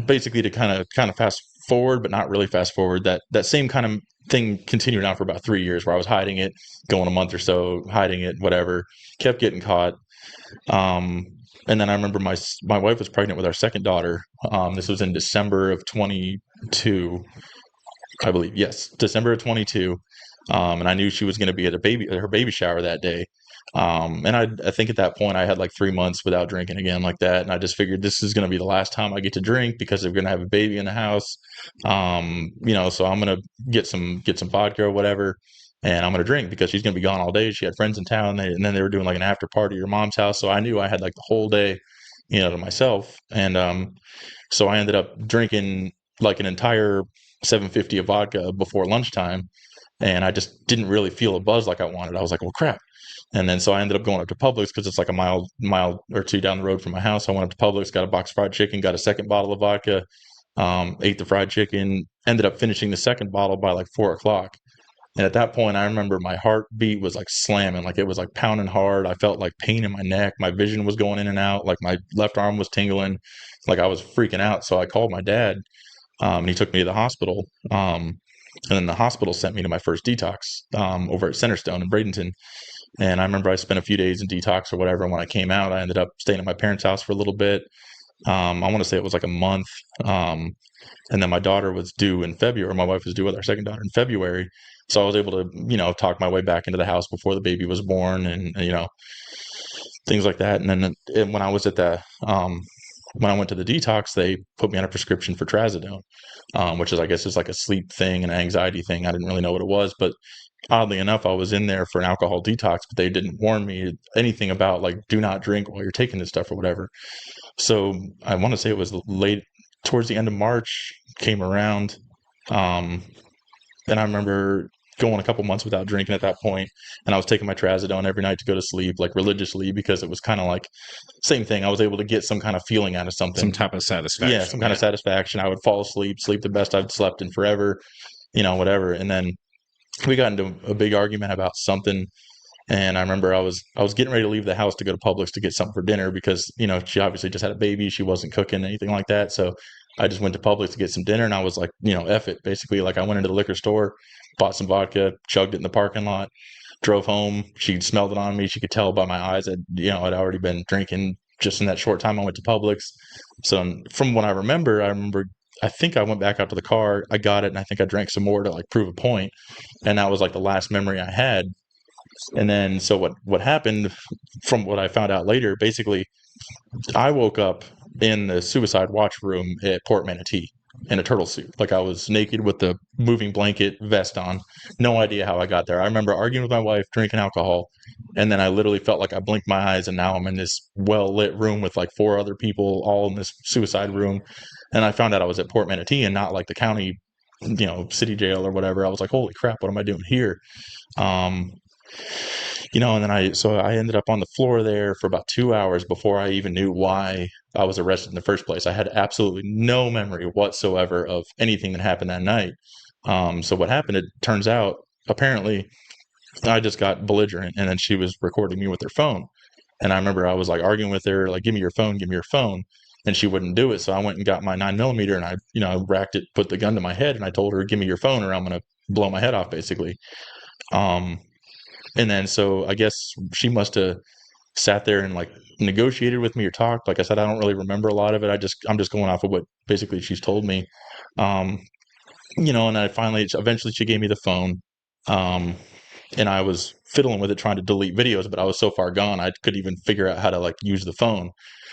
basically to kind of fast forward, but not really fast forward, that same kind of thing continued on for about 3 years where I was hiding it, going a month or so, hiding it, whatever, kept getting caught. And then I remember my wife was pregnant with our second daughter. This was in December of 22, I believe. Yes, December of 22. And I knew she was going to be at her baby shower that day. And I think at that point I had like 3 months without drinking again like that. And I just figured this is going to be the last time I get to drink because they're going to have a baby in the house. So I'm going to get some vodka or whatever. And I'm going to drink because she's going to be gone all day. She had friends in town and then they were doing like an after party at your mom's house. So I knew I had like the whole day, to myself. And, so I ended up drinking like an entire 750 of vodka before lunchtime, and I just didn't really feel a buzz like I wanted. I was like, well, crap. And then so I ended up going up to Publix because it's like a mile or two down the road from my house. I went up to Publix, got a box of fried chicken, got a second bottle of vodka, ate the fried chicken, ended up finishing the second bottle by like 4 o'clock. And at that point, I remember my heartbeat was like slamming, like it was like pounding hard. I felt like pain in my neck. My vision was going in and out. Like my left arm was tingling. Like I was freaking out. So I called my dad, and he took me to the hospital. And then the hospital sent me to my first detox over at Centerstone in Bradenton. And I remember I spent a few days in detox or whatever. And when I came out, I ended up staying at my parents' house for a little bit. I want to say it was like a month. And then my daughter was due in February. My wife was due with our second daughter in February. So I was able to, talk my way back into the house before the baby was born and, things like that. And then when I was at when I went to the detox, they put me on a prescription for trazodone, which is, I guess, is like a sleep thing and an anxiety thing. I didn't really know what it was, but oddly enough, I was in there for an alcohol detox, but they didn't warn me anything about like, do not drink while you're taking this stuff or whatever. So I want to say it was late towards the end of March came around. Um, and I remember going a couple months without drinking at that point, and I was taking my trazodone every night to go to sleep, like religiously, because it was kind of like same thing. I was able to get some kind of feeling out of something, Some type of satisfaction. yeah, some kind of satisfaction. I would fall asleep, sleep the best I've slept in forever, whatever. And then we got into a big argument about something. And I remember I was getting ready to leave the house to go to Publix to get something for dinner because, she obviously just had a baby. She wasn't cooking anything like that. So I just went to Publix to get some dinner, and I was like, F it. Basically, like I went into the liquor store, bought some vodka, chugged it in the parking lot, drove home. She smelled it on me. She could tell by my eyes that, I'd already been drinking just in that short time I went to Publix. So from what I remember, I think I went back out to the car, I got it, and I think I drank some more to like prove a point. And that was like the last memory I had. And then, so what happened from what I found out later, basically, I woke up in the suicide watch room at Port Manatee in a turtle suit. Like I was naked with the moving blanket vest on. No idea how I got there. I remember arguing with my wife, drinking alcohol, and then I literally felt like I blinked my eyes and now I'm in this well lit room with like four other people all in this suicide room. And I found out I was at Port Manatee and not like the county, city jail or whatever. I was like, holy crap, what am I doing here? Um, and then I ended up on the floor there for about 2 hours before I even knew why I was arrested in the first place. I had absolutely no memory whatsoever of anything that happened that night. So what happened, it turns out, apparently, I just got belligerent, and then she was recording me with her phone. And I remember I was like arguing with her, like, give me your phone, give me your phone. And she wouldn't do it. So I went and got my 9mm and I racked it, put the gun to my head, and I told her, give me your phone or I'm going to blow my head off, basically. Um, and then so I guess she must have sat there and like negotiated with me or talked. Like I said, I don't really remember a lot of it. I'm just going off of what basically she's told me. Um, and I eventually she gave me the phone. Um, and I was fiddling with it trying to delete videos, but I was so far gone I couldn't even figure out how to like use the phone.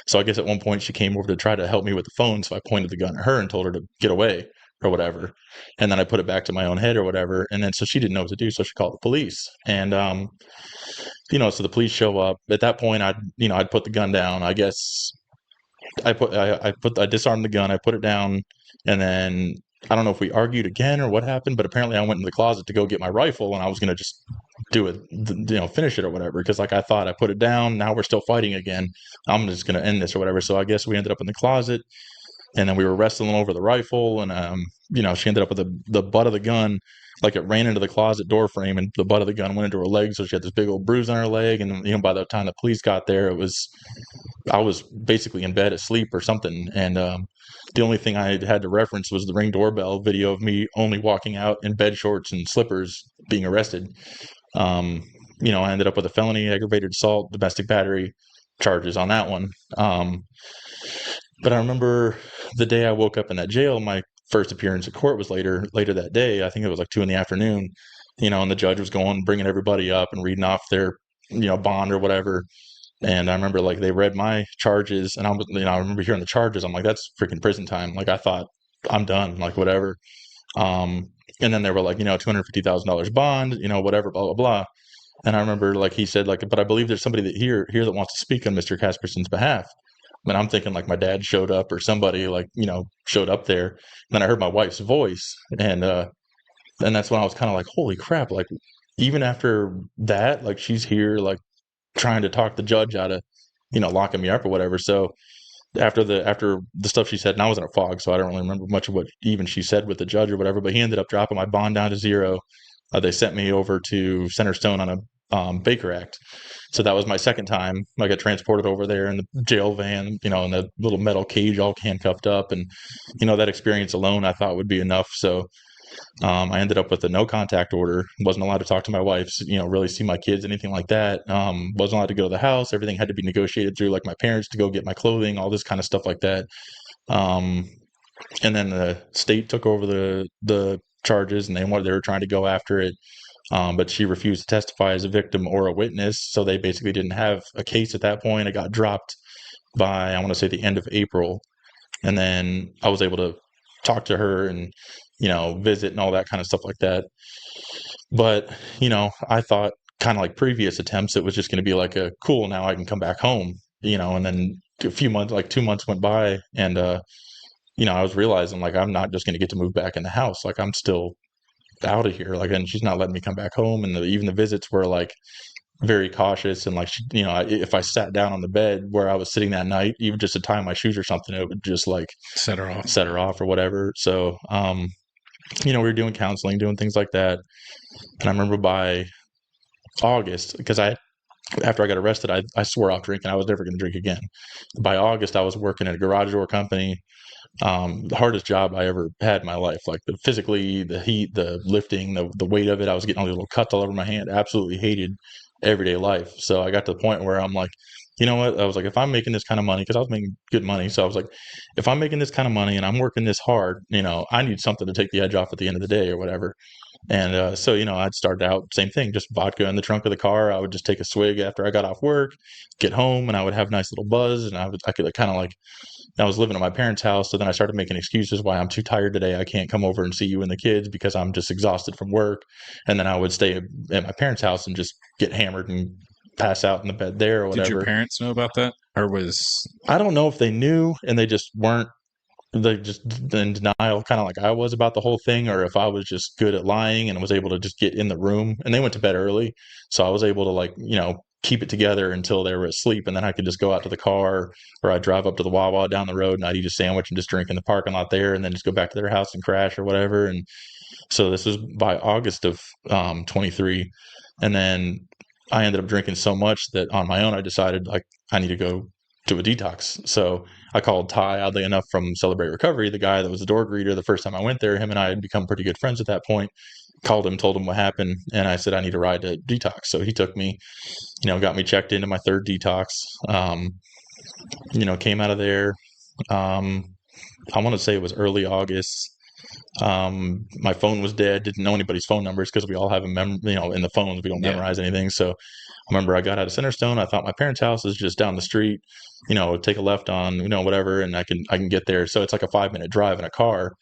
So I guess at one point she came over to try to help me with the phone. So I pointed the gun at her and told her to get away or whatever. And then I put it back to my own head or whatever. And then so she didn't know what to do. So she called the police. And so the police show up. At that point I'd put the gun down. I guess I disarmed the gun, I put it down, and then I don't know if we argued again or what happened, but apparently I went in the closet to go get my rifle and I was gonna just do it, finish it or whatever. Because like I thought I put it down, now we're still fighting again. I'm just gonna end this or whatever. So I guess we ended up in the closet, and then we were wrestling over the rifle, and she ended up with the butt of the gun, like it ran into the closet door frame, and the butt of the gun went into her leg, so she had this big old bruise on her leg. And by the time the police got there, I was basically in bed asleep or something. And the only thing I had to reference was the Ring doorbell video of me only walking out in bed shorts and slippers being arrested. Um, I ended up with a felony, aggravated assault, domestic battery charges on that one. But I remember the day I woke up in that jail, my first appearance at court was later that day. I think it was like 2 in the afternoon, and the judge was bringing everybody up and reading off their, bond or whatever. And I remember like they read my charges, and I remember hearing the charges. I'm like, that's freaking prison time. Like I thought I'm done, like whatever. Um, and then they were like, $250,000 bond, whatever, blah, blah, blah. And I remember like he said, like, but I believe there's somebody here that wants to speak on Mr. Kaspersen's behalf. And I'm thinking like my dad showed up or somebody like, showed up there. And then I heard my wife's voice, and that's when I was kind of like, holy crap, like even after that, like she's here, like trying to talk the judge out of, locking me up or whatever. So after the stuff she said, and I was in a fog, so I don't really remember much of what even she said with the judge or whatever, but he ended up dropping my bond down to zero. They sent me over to Center Stone on a Baker Act. So that was my second time. I got transported over there in the jail van, in the little metal cage, all handcuffed up. And, that experience alone I thought would be enough. So I ended up with a no contact order. Wasn't allowed to talk to my wife, really see my kids, anything like that. Wasn't allowed to go to the house. Everything had to be negotiated through like my parents to go get my clothing, all this kind of stuff like that. Um, and then the state took over the charges, and they were trying to go after it. But she refused to testify as a victim or a witness. So they basically didn't have a case at that point. It got dropped by, I want to say, the end of April. And then I was able to talk to her and, visit and all that kind of stuff like that. But, I thought kind of like previous attempts, it was just going to be like a cool, now I can come back home, and then a few months, like 2 months went by, and, I was realizing like I'm not just going to get to move back in the house. Like I'm still out of here. Like, and she's not letting me come back home. And even the visits were like very cautious. And like, if I sat down on the bed where I was sitting that night, even just to tie my shoes or something, it would just like Set her off. or whatever. So, we were doing counseling, doing things like that. And I remember by August, because after I got arrested, I swore off drinking. I was never going to drink again. By August, I was working at a garage door company. The hardest job I ever had in my life, like physically, the heat, the lifting, the weight of it. I was getting all these little cuts all over my hand. Absolutely hated everyday life. So I got to the point where I'm like, you know what? I was like, if I'm making this kind of money, because I was making good money. So I was like, if I'm making this kind of money and I'm working this hard, I need something to take the edge off at the end of the day or whatever. And so, I'd start out, same thing, just vodka in the trunk of the car. I would just take a swig after I got off work, get home, and I would have a nice little buzz. And I could kind of like, I was living at my parents' house. So then I started making excuses why I'm too tired today. I can't come over and see you and the kids because I'm just exhausted from work. And then I would stay at my parents' house and just get hammered and pass out in the bed there or whatever. Did your parents know about that? Or was I don't know if they knew and they just weren't, they just in denial, kind of like I was about the whole thing, or if I was just good at lying and was able to just get in the room. And they went to bed early, so I was able to like keep it together until they were asleep, and then I could just go out to the car, or I'd drive up to the Wawa down the road and I'd eat a sandwich and just drink in the parking lot there, and then just go back to their house and crash or whatever. And so this was by August of 23, and then I ended up drinking so much that on my own I decided like I need to go to a detox. So I called Ty, oddly enough, from Celebrate Recovery, the guy that was the door greeter the first time I went there. Him and I had become pretty good friends at that point. Called him, told him what happened, and I said I need a ride to detox. So he took me, got me checked into my third detox. Came out of there. I want to say it was early August. My phone was dead. Didn't know anybody's phone numbers because we all have them, in the phones. We don't memorize anything. So I remember I got out of Centerstone. I thought my parents' house is just down the street. Take a left on, whatever, and I can get there. So it's like a 5-minute drive in a car.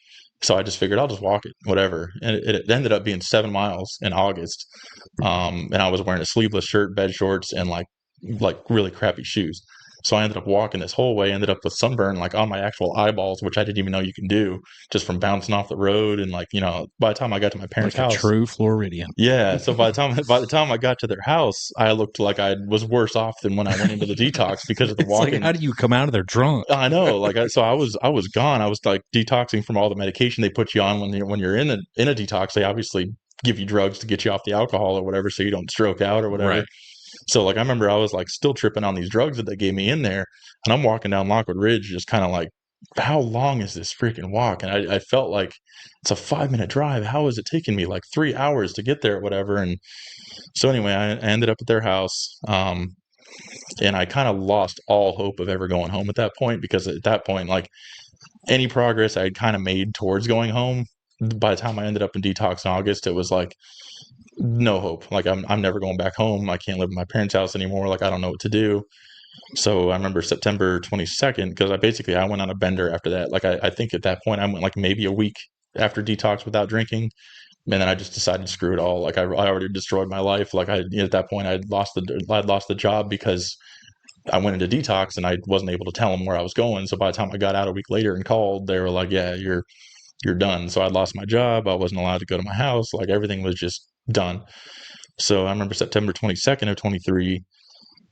So I just figured I'll just walk it, whatever. And it ended up being 7 miles in August. And I was wearing a sleeveless shirt, bed shorts, and like really crappy shoes. So I ended up walking this whole way, ended up with sunburn like on my actual eyeballs, which I didn't even know you can do just from bouncing off the road. And like, by the time I got to my parents' like house, a true Floridian. yeah. So by the time I got to their house, I looked like I was worse off than when I went into the detox because of the walking. Like, how do you come out of there drunk? I know, like I was gone. I was like detoxing from all the medication they put you on when you're in a detox. They obviously give you drugs to get you off the alcohol or whatever, so you don't stroke out or whatever. Right. So like I remember I was like still tripping on these drugs that they gave me in there, and I'm walking down Lockwood Ridge, just kind of like, how long is this freaking walk? And I felt like it's a 5-minute drive. How is it taking me like 3 hours to get there or whatever? And so anyway, I ended up at their house. And I kind of lost all hope of ever going home at that point, because at that point, like any progress I had kind of made towards going home, by the time I ended up in detox in August, it was like no hope. Like I'm never going back home. I can't live in my parents' house anymore. Like I don't know what to do. So I remember September 22nd, because I went on a bender after that. Like I think at that point I went like maybe a week after detox without drinking. And then I just decided to screw it all. Like I already destroyed my life. Like at that point I'd lost the job because I went into detox and I wasn't able to tell them where I was going. So by the time I got out a week later and called, they were like, yeah, you're done. So I'd lost my job. I wasn't allowed to go to my house. Like everything was just done. So I remember September 22nd of 23.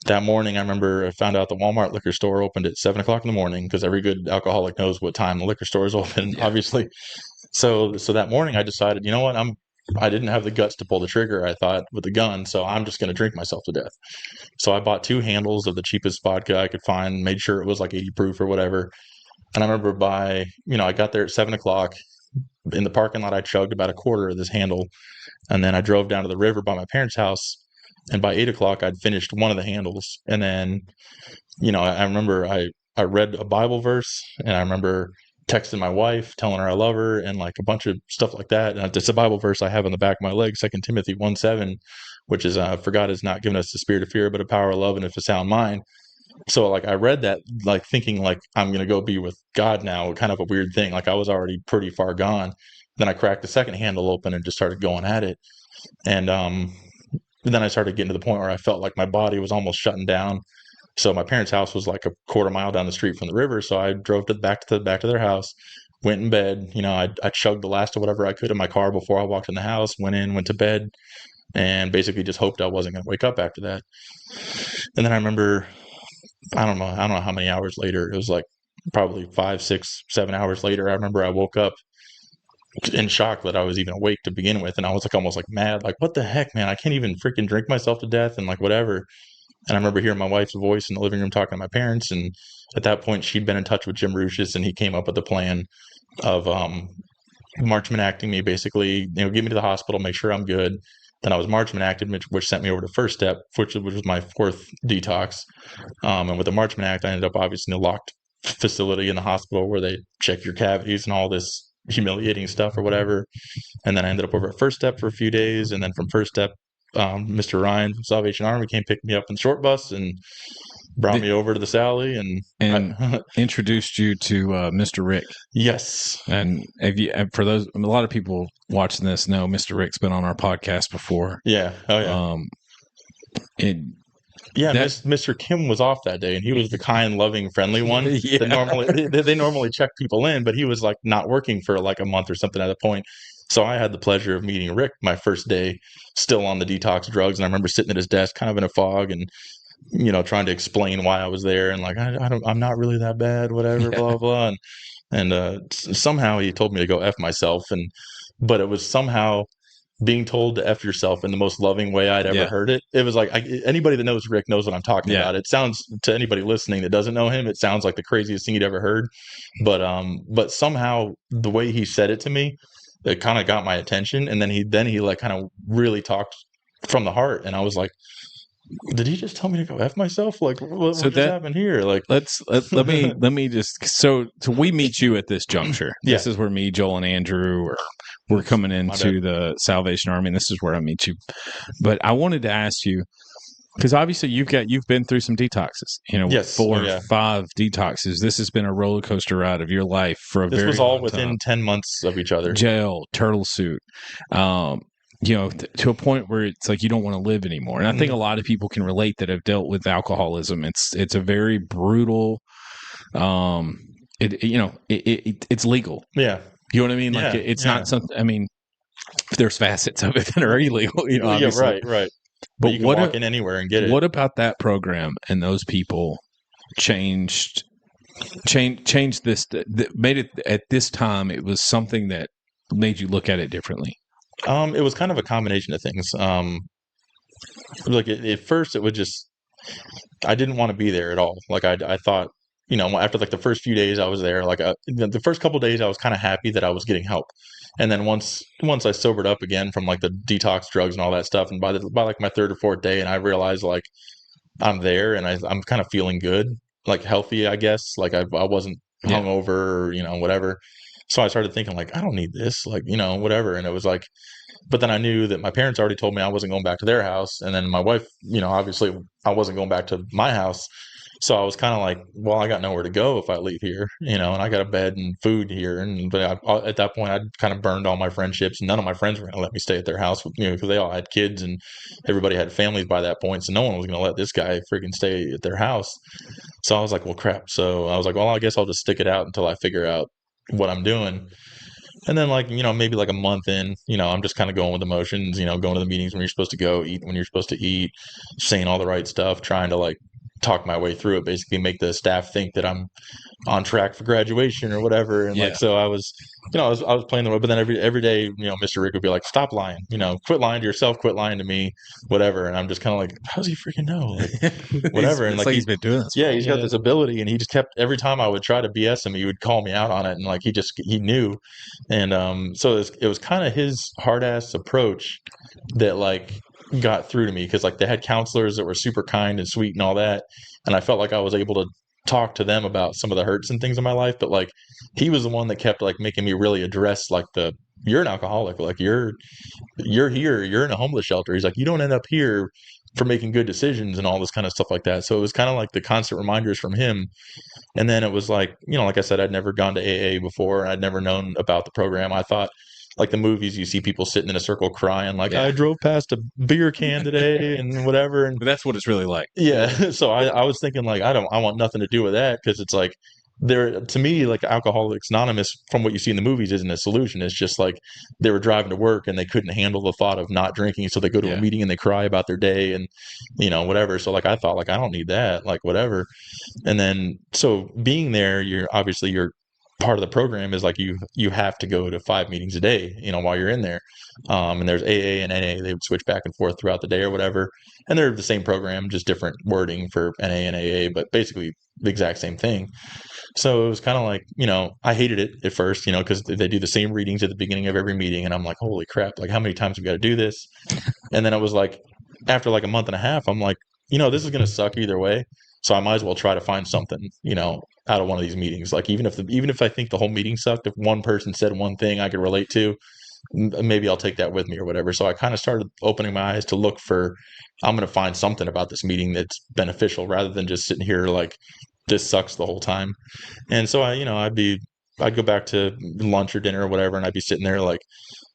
That morning, I remember I found out the Walmart liquor store opened at 7 o'clock in the morning because every good alcoholic knows what time the liquor store is open, Yeah. obviously. So that morning, I decided, you know what, I didn't have the guts to pull the trigger, I thought, with the gun, so I'm just going to drink myself to death. So I bought 2 handles of the cheapest vodka I could find, made sure it was like 80 proof or whatever. And I remember I got there at 7 o'clock. In the parking lot, I chugged about a quarter of this handle. And then I drove down to the river by my parents' house. And by 8 o'clock, I'd finished one of the handles. And then, I remember I read a Bible verse, and I remember texting my wife, telling her I love her, and like a bunch of stuff like that. And it's a Bible verse I have on the back of my leg, 2 Timothy 1:7, which is, for God has not given us the spirit of fear, but a power of love and of a sound mind. So like I read that, like thinking like I'm going to go be with God now, kind of a weird thing. Like I was already pretty far gone. Then I cracked the second handle open and just started going at it. And then I started getting to the point where I felt like my body was almost shutting down. So my parents' house was like a quarter mile down the street from the river. So I drove back to their house, went in bed. I chugged the last of whatever I could in my car before I walked in the house, went to bed, and basically just hoped I wasn't going to wake up after that. And then I remember, I don't know how many hours later. It was like probably 5, 6, 7 hours later. I remember I woke up in shock that I was even awake to begin with, and I was like almost like mad, like what the heck, man! I can't even freaking drink myself to death, and like whatever. And I remember hearing my wife's voice in the living room talking to my parents, and at that point she'd been in touch with Jim Ruchis, and he came up with the plan of Marchman acting me, basically, get me to the hospital, make sure I'm good. Then I was Marchman acted, which sent me over to First Step, which was my 4th detox. And with the Marchman Act, I ended up obviously in a locked facility in the hospital where they check your cavities and all this humiliating stuff or whatever. And then I ended up over at First Step for a few days, and then from First Step, Mr. Ryan from Salvation Army came pick me up in the short bus and brought me over to the Sally, and introduced you to Mr. Rick. Yes. And for those, a lot of people watching this know Mr. Rick's been on our podcast before. Yeah. Oh yeah. Mr. Kim was off that day, and he was the kind, loving, friendly one. Yeah. That normally they normally check people in, but he was like not working for like a month or something at that point. So I had the pleasure of meeting Rick my first day, still on the detox drugs, and I remember sitting at his desk, kind of in a fog, and trying to explain why I was there, and like I'm not really that bad, whatever, Yeah. blah blah. And somehow he told me to go F myself, but it was somehow being told to F yourself in the most loving way I'd ever heard it. It was like, anybody that knows Rick knows what I'm talking about. It sounds, to anybody listening that doesn't know him, it sounds like the craziest thing you'd ever heard. But somehow the way he said it to me, it kind of got my attention. And then he like kind of really talked from the heart. And I was like, did he just tell me to go F myself? Like, what just happened here? Like, let me just, so we meet you at this juncture. Yeah. This is where me, Joel, and Andrew we're coming into the Salvation Army, and this is where I meet you. But I wanted to ask you, because obviously you've been through some detoxes, Yes. 4 or 5 detoxes. This has been a roller coaster ride of your life for a very long time. This was all within 10 months of each other. Jail, turtle suit, to a point where it's like you don't want to live anymore. And I think a lot of people can relate that have dealt with alcoholism. It's a very brutal. It's legal. Yeah. You know what I mean? Like it's not something. I mean, there's facets of it that are illegal. Obviously. Right. But you can walk in anywhere and get it. What about that program and those people changed this? That made it at this time. It was something that made you look at it differently. It was kind of a combination of things. Like at first, it was just I didn't want to be there at all. Like I thought, after like the first few days I was there, like the first couple of days I was kind of happy that I was getting help, and then once I sobered up again from like the detox drugs and all that stuff, and by like my 3rd or 4th day, and I realized like I'm there and I'm kind of feeling good, like healthy, I guess. Like I wasn't hungover or whatever. So I started thinking like I don't need this, like whatever. And it was like, but then I knew that my parents already told me I wasn't going back to their house, and then my wife, obviously I wasn't going back to my house. So I was kind of like, well, I got nowhere to go if I leave here, and I got a bed and food here. At that point, I'd kind of burned all my friendships, and none of my friends were going to let me stay at their house with, because they all had kids and everybody had families by that point. So no one was going to let this guy freaking stay at their house. So I was like, well, crap. So I was like, well, I guess I'll just stick it out until I figure out what I'm doing. And then, like, maybe like a month in, I'm just kind of going with the motions, going to the meetings when you're supposed to go, eat when you're supposed to eat, saying all the right stuff, trying to like talk my way through it, basically make the staff think that I'm on track for graduation or whatever. And like, Yeah. so I was, I was playing the role, but then every day, Mr. Rick would be like, stop lying, quit lying to yourself, quit lying to me, whatever. And I'm just kind of like, how does he freaking know? Like, whatever. And It's like, like he's been doing this for yeah, a he's while. got this ability, and he just kept every time I would try to BS him, he would call me out on it, and like he knew, and so it was kind of his hard ass approach that like got through to me because like they had counselors that were super kind and sweet and all that, and I felt like I was able to talk to them about some of the hurts and things in my life, but like he was the one that kept like making me really address like the you're an alcoholic, like you're here, you're in a homeless shelter. He's like, you don't end up here for making good decisions and all this kind of stuff like that. So it was kind of like the constant reminders from him. And then it was like, like I said, I'd never gone to AA before. I'd never known about the program. I thought like the movies, you see people sitting in a circle crying, like Yeah. I drove past a beer can today and whatever. And But that's what it's really like. yeah, so I was thinking like I want nothing to do with that because it's like there to me like Alcoholics Anonymous from what you see in the movies isn't a solution. It's just like they were driving to work and they couldn't handle the thought of not drinking, so they go to a Yeah. meeting and they cry about their day and whatever. So like I thought like I don't need that, like whatever. And then so being there, you're part of the program is like you have to go to 5 meetings a day, while you're in there. And there's AA and NA. They would switch back and forth throughout the day or whatever. And they're the same program, just different wording for NA and AA, but basically the exact same thing. So it was kind of like, I hated it at first, because they do the same readings at the beginning of every meeting. And I'm like, holy crap, like how many times we got to do this? And then it was like, after like a month and a half, I'm like, this is going to suck either way. So I might as well try to find something, out of one of these meetings. Like even if I think the whole meeting sucked, if one person said one thing I could relate to, maybe I'll take that with me or whatever. So I kind of started opening my eyes to look for, I'm going to find something about this meeting that's beneficial rather than just sitting here like this sucks the whole time. And so I'd go back to lunch or dinner or whatever, and I'd be sitting there like,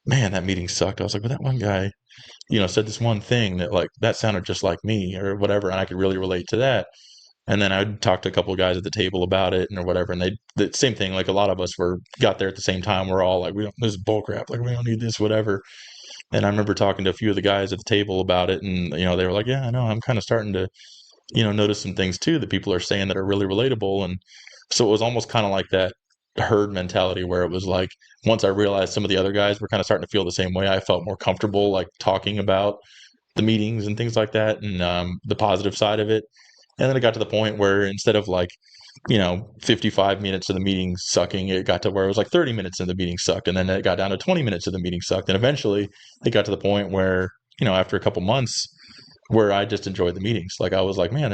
man, that meeting sucked. I was like, but that one guy, said this one thing that like that sounded just like me or whatever, and I could really relate to that. And then I'd talk to a couple of guys at the table about it and or whatever, and the same thing. Like a lot of us got there at the same time. We're all like, we don't, this is bull crap. Like we don't need this, whatever. And I remember talking to a few of the guys at the table about it, and they were like, yeah, I know. I'm kind of starting to, notice some things too that people are saying that are really relatable. And so it was almost kind of like that herd mentality where it was like once I realized some of the other guys were kind of starting to feel the same way, I felt more comfortable like talking about the meetings and things like that and the positive side of it. And then it got to the point where instead of like 55 minutes of the meeting sucking, it got to where it was like 30 minutes of the meeting sucked, and then it got down to 20 minutes of the meeting sucked, and eventually it got to the point where after a couple months where I just enjoyed the meetings. Like I was like, man,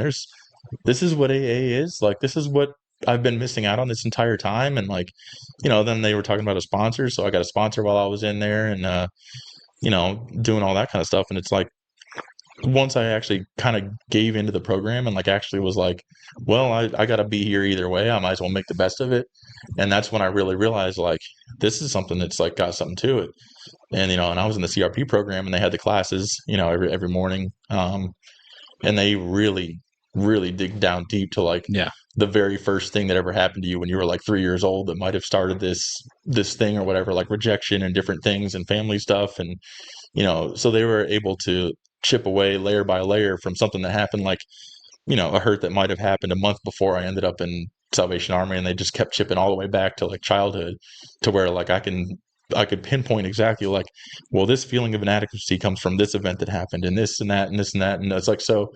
this is what AA is. Like this is what I've been missing out on this entire time. And like, then they were talking about a sponsor, so I got a sponsor while I was in there, and doing all that kind of stuff. And it's like once I actually kind of gave into the program and like actually was like, well, I got to be here either way. I might as well make the best of it. And that's when I really realized like this is something that's like got something to it. And and I was in the CRP program and they had the classes, every morning. And they really, really dig down deep to like Yeah. the very first thing that ever happened to you when you were like 3 years old that might have started this thing or whatever, like rejection and different things and family stuff. And so they were able to chip away layer by layer from something that happened like a hurt that might have happened a month before I ended up in Salvation Army, and they just kept chipping all the way back to like childhood to where like I could pinpoint exactly like, well, this feeling of inadequacy comes from this event that happened and this and that and this and that. And it's like, so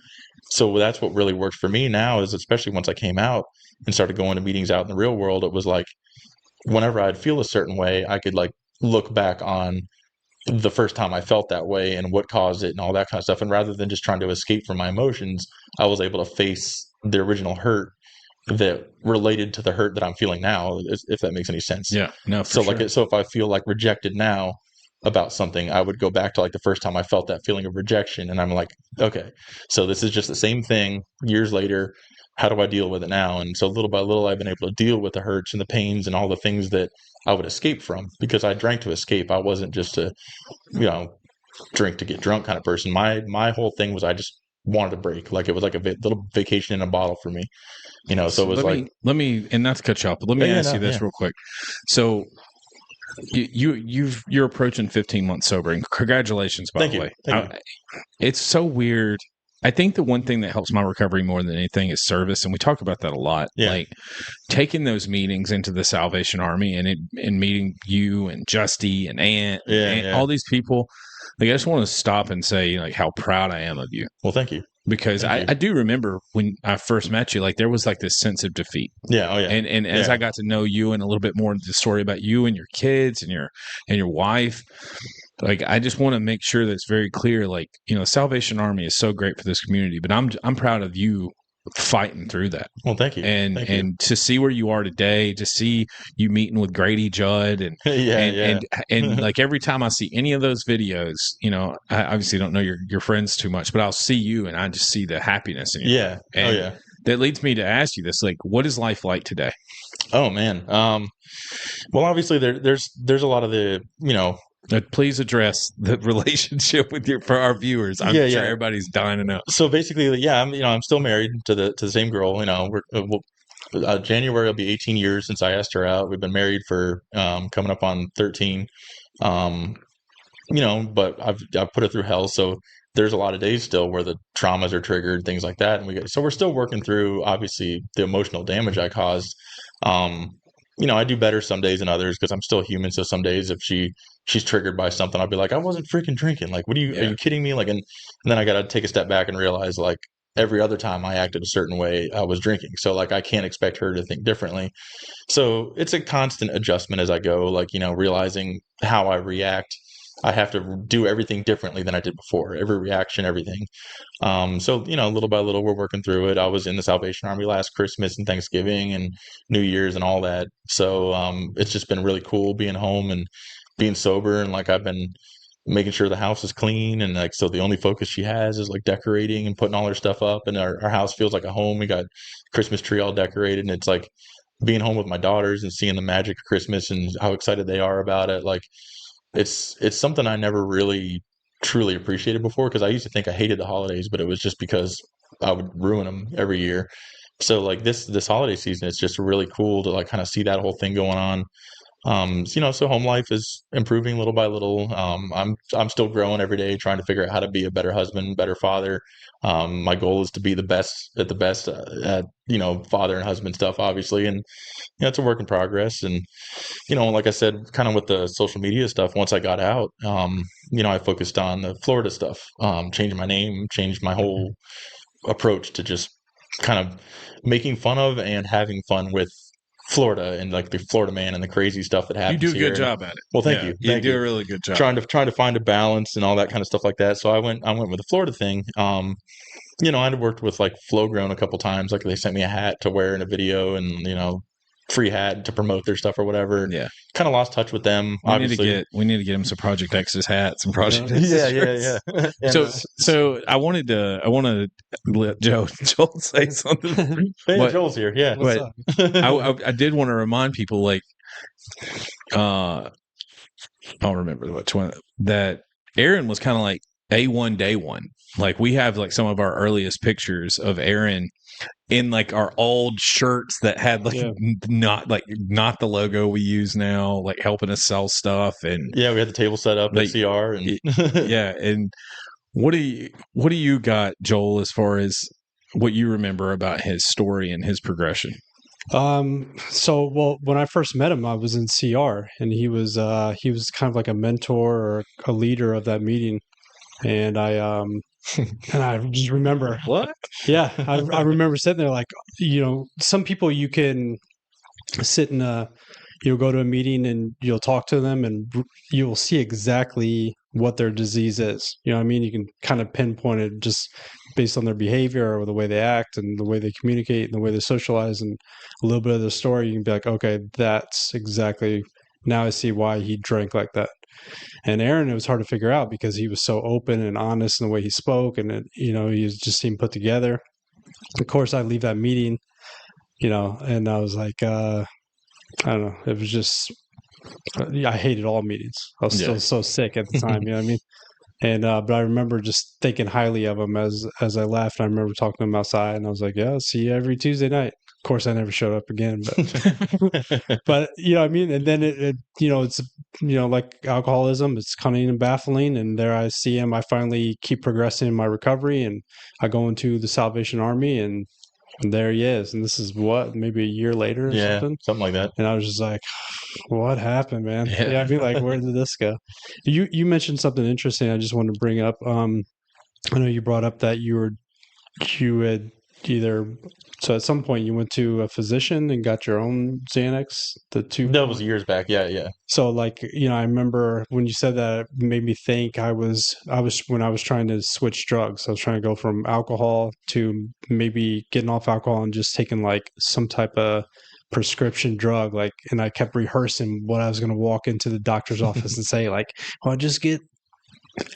that's what really works for me now is especially once I came out and started going to meetings out in the real world, it was like, whenever I'd feel a certain way, I could like look back on the first time I felt that way and what caused it and all that kind of stuff. And rather than just trying to escape from my emotions, I was able to face the original hurt that related to the hurt that I'm feeling now, if that makes any sense. Yeah. No, for So sure. like, so if I feel like rejected now about something, I would go back to like the first time I felt that feeling of rejection. And I'm like, okay, so this is just the same thing years later. how do I deal with it now? And so little by little, I've been able to deal with the hurts and the pains and all the things that I would escape from, because I drank to escape. I wasn't just a, you know, drink to get drunk kind of person. My whole thing was I just wanted to break. Like it was like a little vacation in a bottle for me, you know. So it So was like, let me, and not to cut you off, but let me yeah, ask no, you this yeah. real quick. So you're approaching 15 months sober, and congratulations, by Thank the you, way. thank you. It's so weird. I think the one thing that helps my recovery more than anything is service, and we talk about that a lot. Yeah. Like taking those meetings into the Salvation Army and meeting you and Justy and Ant Yeah, and yeah. all these people. Like I just want to stop and say like how proud I am of you, Well, thank you, because thank you. I do remember when I first met you, like there was like this sense of defeat. Yeah, oh yeah, And as yeah. I got to know you and a little bit more of the story about you and your kids and your wife, like I just want to make sure that it's very clear, like, you know, Salvation Army is so great for this community, but I'm proud of you fighting through that. Well, thank you, And thank you. and to see where you are today, to see you meeting with Grady Judd Yeah, and yeah. and and like every time I see any of those videos, you know, I obviously don't know your friends too much, but I'll see you and I just see the happiness in your Yeah, oh and yeah. that leads me to ask you this, like, what is life like today? Oh man. Well, obviously there's a lot of the, you know, Please address the relationship with your for our viewers. I'm yeah, sure yeah. everybody's dying to know. So basically, yeah, I'm still married to the same girl. You know, January will be 18 years since I asked her out. We've been married for coming up on 13. Um, you know, but I've put her through hell. So there's a lot of days still where the traumas are triggered, things like that, and so we're still working through obviously the emotional damage I caused. Um, you know, I do better some days than others because I'm still human. So some days if she's triggered by something, I'll be like, I wasn't freaking drinking. Like, are Yeah. you kidding me? Like, and then I got to take a step back and realize like every other time I acted a certain way, I was drinking. So like I can't expect her to think differently. So it's a constant adjustment as I go, like, you know, realizing how I react. I have to do everything differently than I did before, every reaction, everything. So, you know, little by little, we're working through it. I was in the Salvation Army last Christmas and Thanksgiving and New Year's and all that. So it's just been really cool being home and being sober. And like I've been making sure the house is clean. And like, so the only focus she has is like decorating and putting all her stuff up. And our house feels like a home. We got Christmas tree all decorated. And it's like, being home with my daughters and seeing the magic of Christmas and how excited they are about it, like it's something I never really truly appreciated before because I used to think I hated the holidays, but it was just because I would ruin them every year. So like this holiday season, it's just really cool to like kind of see that whole thing going on. You know, so home life is improving little by little. I'm still growing every day, trying to figure out how to be a better husband, better father. My goal is to be the best at you know, father and husband stuff, obviously, and you know, it's a work in progress. And you know, like I said, kind of with the social media stuff, once I got out, you know, I focused on the Florida stuff, changed my name, changed my whole approach to just kind of making fun of and having fun with Florida and like the Florida man and the crazy stuff that You do happens a here. good And job at it. well, thank Yeah, you, you thank do you. a really good job. Trying to find a balance and all that kind of stuff like that. So I went with the Florida thing. You know, I'd worked with like Flow Grown a couple times. Like they sent me a hat to wear in a video, and you know, free hat to promote their stuff or whatever. Yeah. Kind of lost touch with them, obviously. We need to get him some Project X's hats and Yeah, Project X's yeah, shirts. yeah. And So I want to let Joel say something. hey, What Joel's here. Yeah. What's but up? I did want to remind people like I'll remember which one that Aaron was kind of like A1 day one. Like we have like some of our earliest pictures of Aaron in like our old shirts that had like Yeah. not the logo we use now, like helping us sell stuff and Yeah, we had the table set up like at CR and yeah. And what do you got, Joel, as far as what you remember about his story and his progression? So well, when I first met him, I was in CR, and he was kind of like a mentor or a leader of that meeting, and and I just remember, What? yeah, I remember sitting there like, you know, some people you can sit in a, you'll go to a meeting and you'll talk to them and you'll see exactly what their disease is. You know what I mean? You can kind of pinpoint it just based on their behavior or the way they act and the way they communicate and the way they socialize and a little bit of their story. You can be like, okay, that's exactly, now I see why he drank like that. And Aaron, it was hard to figure out because he was so open and honest in the way he spoke, and it, you know, he just seemed put together. of course, I leave that meeting, and I was like, I don't know. It was just, I hated all meetings. I was still so sick at the time. You know what I mean? And but I remember just thinking highly of him as I left. I remember talking to him outside, and I was like, "Yeah, I'll see you every Tuesday night." Of course, I never showed up again, but what I mean. And then it's like alcoholism. It's cunning and baffling. And there I see him. I finally keep progressing in my recovery, and I go into the Salvation Army, and there he is. And this is maybe a year later or something like that. And I was just like, what happened, man? Yeah. I mean, like, where did this go? You mentioned something interesting. I just wanted to bring up. I know you brought up that you had so at some point you went to a physician and got your own Xanax. That was years back. Yeah. So like, I remember when you said that, it made me think I was when I was trying to switch drugs. I was trying to go from alcohol to maybe getting off alcohol and just taking like some type of prescription drug, and I kept rehearsing what I was going to walk into the doctor's office and say, like, well, I just get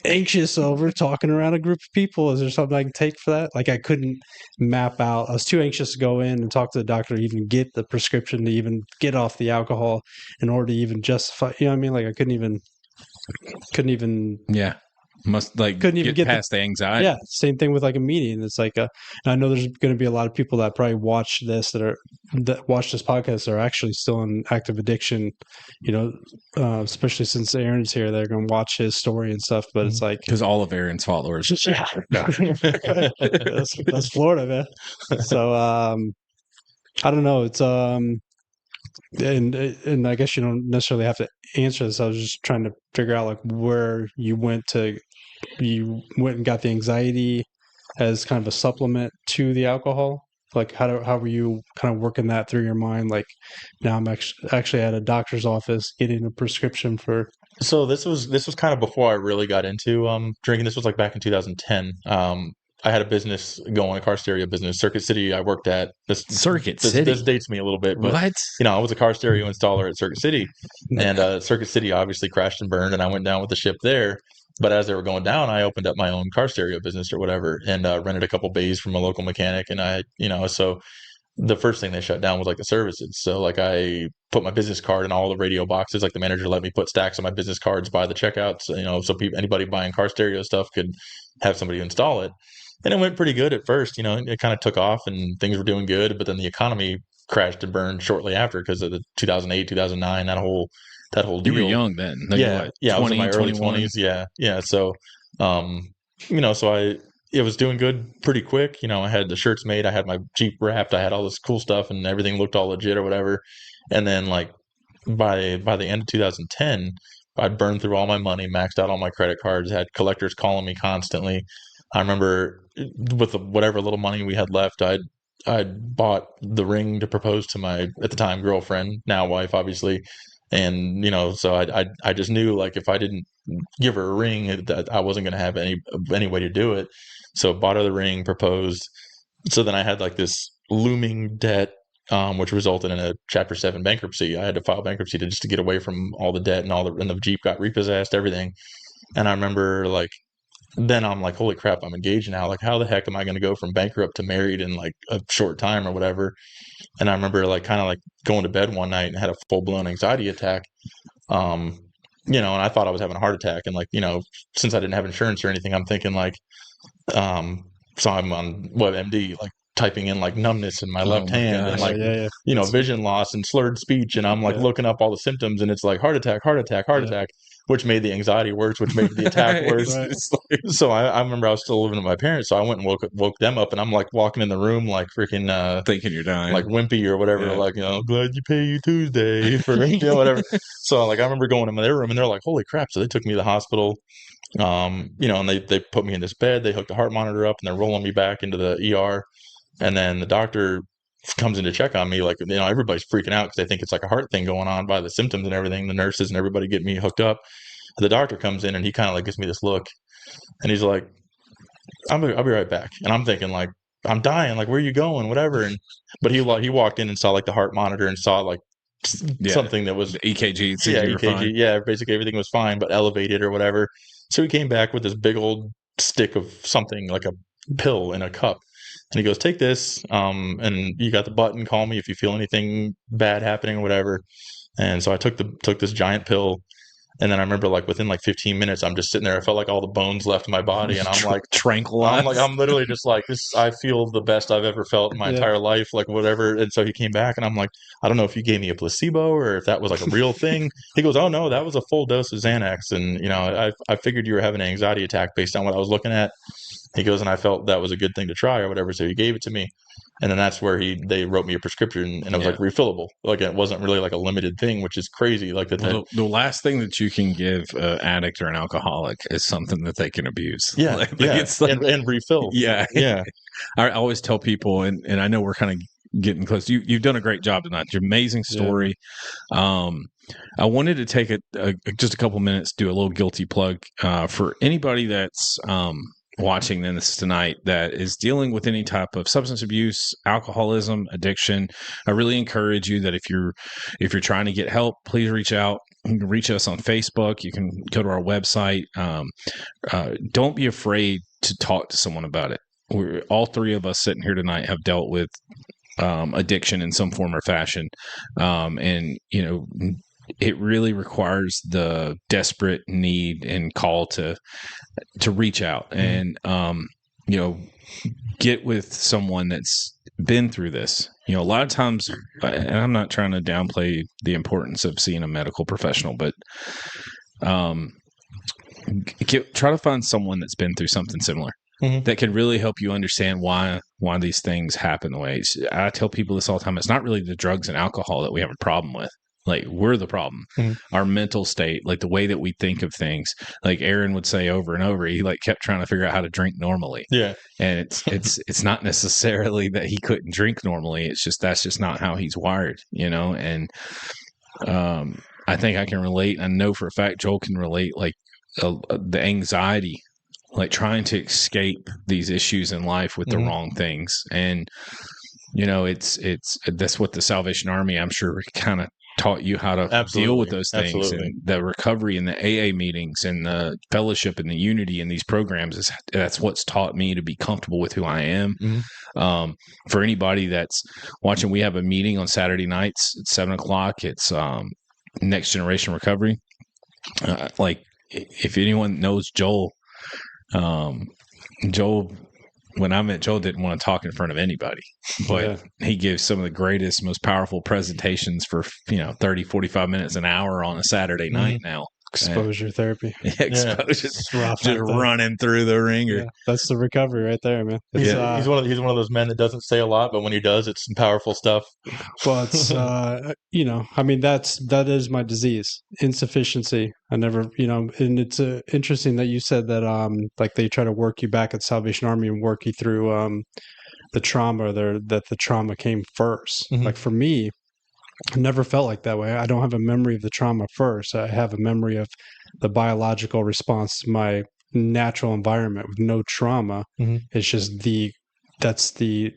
anxious over talking around a group of people. Is there something I can take for that? Like, I couldn't map out. I was too anxious to go in and talk to the doctor to even get the prescription, to even get off the alcohol in order to even justify. You know what I mean? Like, I couldn't even Yeah. Must couldn't even get past the anxiety. Yeah, same thing with like a meeting. It's like and I know there's going to be a lot of people that probably watch this that watch this podcast that are actually still in active addiction. Especially since Aaron's here, they're going to watch his story and stuff. But it's like, because all of Aaron's followers. Yeah, that's Florida, man. So I don't know. It's and I guess you don't necessarily have to answer this. I was just trying to figure out like where you went and got the anxiety as kind of a supplement to the alcohol. Like how were you kind of working that through your mind? Like, now I'm actually at a doctor's office getting a prescription for. So this was kind of before I really got into drinking. This was like back in 2010. I had a business going, a car stereo business, Circuit City. I worked at City. This dates me a little bit, but What? I was a car stereo installer at Circuit City, and Circuit City obviously crashed and burned, and I went down with the ship there. But as they were going down, I opened up my own car stereo business or whatever, and rented a couple bays from a local mechanic. And so the first thing they shut down was like the services. So like I put my business card in all the radio boxes. Like the manager let me put stacks of my business cards by the checkouts, so anybody buying car stereo stuff could have somebody install it. And it went pretty good at first. It kind of took off and things were doing good, but then the economy crashed and burned shortly after because of the 2008, 2009, that whole deal. You were young then. Like, yeah. what, Yeah. 20, I was in my early 21? 20s. Yeah. Yeah. So, it was doing good pretty quick. I had the shirts made, I had my Jeep wrapped, I had all this cool stuff and everything looked all legit or whatever. And then like by the end of 2010, I'd burned through all my money, maxed out all my credit cards, had collectors calling me constantly. I remember with whatever little money we had left, I'd bought the ring to propose to my, at the time, girlfriend, now wife, obviously. And, so I just knew like if I didn't give her a ring, that I wasn't going to have any way to do it. So bought her the ring, proposed. So then I had like this looming debt, which resulted in a Chapter 7 bankruptcy. I had to file bankruptcy just to get away from all the debt and and the Jeep got repossessed, everything. And I remember like, then I'm like, holy crap, I'm engaged now. Like, how the heck am I going to go from bankrupt to married in like a short time or whatever? And I remember like kind of like going to bed one night and had a full blown anxiety attack. And I thought I was having a heart attack. And like, since I didn't have insurance or anything, I'm thinking like, so I'm on WebMD, like typing in like numbness in my left hand and like, vision loss and slurred speech. And I'm like looking up all the symptoms and it's like heart attack, which made the anxiety worse, which made the attack worse. Right. So I remember I was still living with my parents. So I went and woke them up and I'm like walking in the room, like freaking, thinking you're dying, like wimpy or whatever. Like, glad you pay you Tuesday for, whatever. So like, I remember going in their room and they're like, holy crap. So they took me to the hospital. And they put me in this bed, they hooked the heart monitor up and they're rolling me back into the ER. And then the doctor comes in to check on me. Like, everybody's freaking out because they think it's like a heart thing going on by the symptoms and everything. The nurses and everybody get me hooked up. The doctor comes in and he kind of like gives me this look and he's like, I'll be right back. And I'm thinking like, I'm dying. Like, where are you going? Whatever. But he walked in and saw like the heart monitor and saw like something that was EKG. EKG. Yeah. Basically everything was fine, but elevated or whatever. So he came back with this big old stick of something like a pill in a cup. And he goes, take this, and you got the button, call me if you feel anything bad happening or whatever. And so I took this giant pill. And then I remember like within like 15 minutes, I'm just sitting there. I felt like all the bones left my body. And tranquilized. I'm literally just like this. I feel the best I've ever felt in my entire life, like whatever. And so he came back and I'm like, I don't know if you gave me a placebo or if that was like a real thing. He goes, oh no, that was a full dose of Xanax. And, you know, I figured you were having an anxiety attack based on what I was looking at. He goes, and I felt that was a good thing to try or whatever. So he gave it to me. And then that's where they wrote me a prescription, and it was like refillable. Like it wasn't really like a limited thing, which is crazy. Like that. Well, the last thing that you can give an addict or an alcoholic is something that they can abuse. Yeah, like, it's like, and refill. Yeah, yeah. I always tell people, and I know we're kind of getting close. You've done a great job tonight. Your amazing story. Yeah. I wanted to take just a couple minutes, do a little guilty plug for anybody that's watching this tonight that is dealing with any type of substance abuse, alcoholism, addiction. I really encourage you that if you're trying to get help, please reach out. You can reach us on Facebook. You can go to our website. Don't be afraid to talk to someone about it. All three of us sitting here tonight have dealt with addiction in some form or fashion, and you know, it really requires the desperate need and call to reach out and, you know, get with someone that's been through this. You know, a lot of times, and I'm not trying to downplay the importance of seeing a medical professional, but try to find someone that's been through something similar. That can really help you understand why these things happen the way. I tell people this all the time. It's not really the drugs and alcohol that we have a problem with. Like, we're the problem. Our mental state, like the way that we think of things. Like Aaron would say over and over, he like kept trying to figure out how to drink normally. Yeah. And it's not necessarily that he couldn't drink normally. It's just that's just not how he's wired, you know. And I think I can relate. I know for a fact Joel can relate. Like the anxiety, like trying to escape these issues in life with the wrong things. And you know, that's what the Salvation Army, I'm sure, kind of taught you how to deal with those things. And the recovery and the AA meetings and the fellowship and the unity in these programs that's what's taught me to be comfortable with who I am. For anybody that's watching, we have a meeting on Saturday nights at 7:00. It's Next Generation Recovery. Like if anyone knows Joel, when I met Joel, didn't want to talk in front of anybody, but he gives some of the greatest, most powerful presentations for, 30, 45 minutes, an hour on a Saturday night now. Exposure therapy. Exposure. Just running through the ringer. Yeah, that's the recovery right there, man. He's one of those men that doesn't say a lot, but when he does, it's some powerful stuff. Well, it's, I mean, that is my disease, insufficiency. I never, and it's interesting that you said that, like they try to work you back at Salvation Army and work you through the trauma, that the trauma came first. Like for me, I never felt like that way. I don't have a memory of the trauma first. I have a memory of the biological response to my natural environment with no trauma. It's just that's the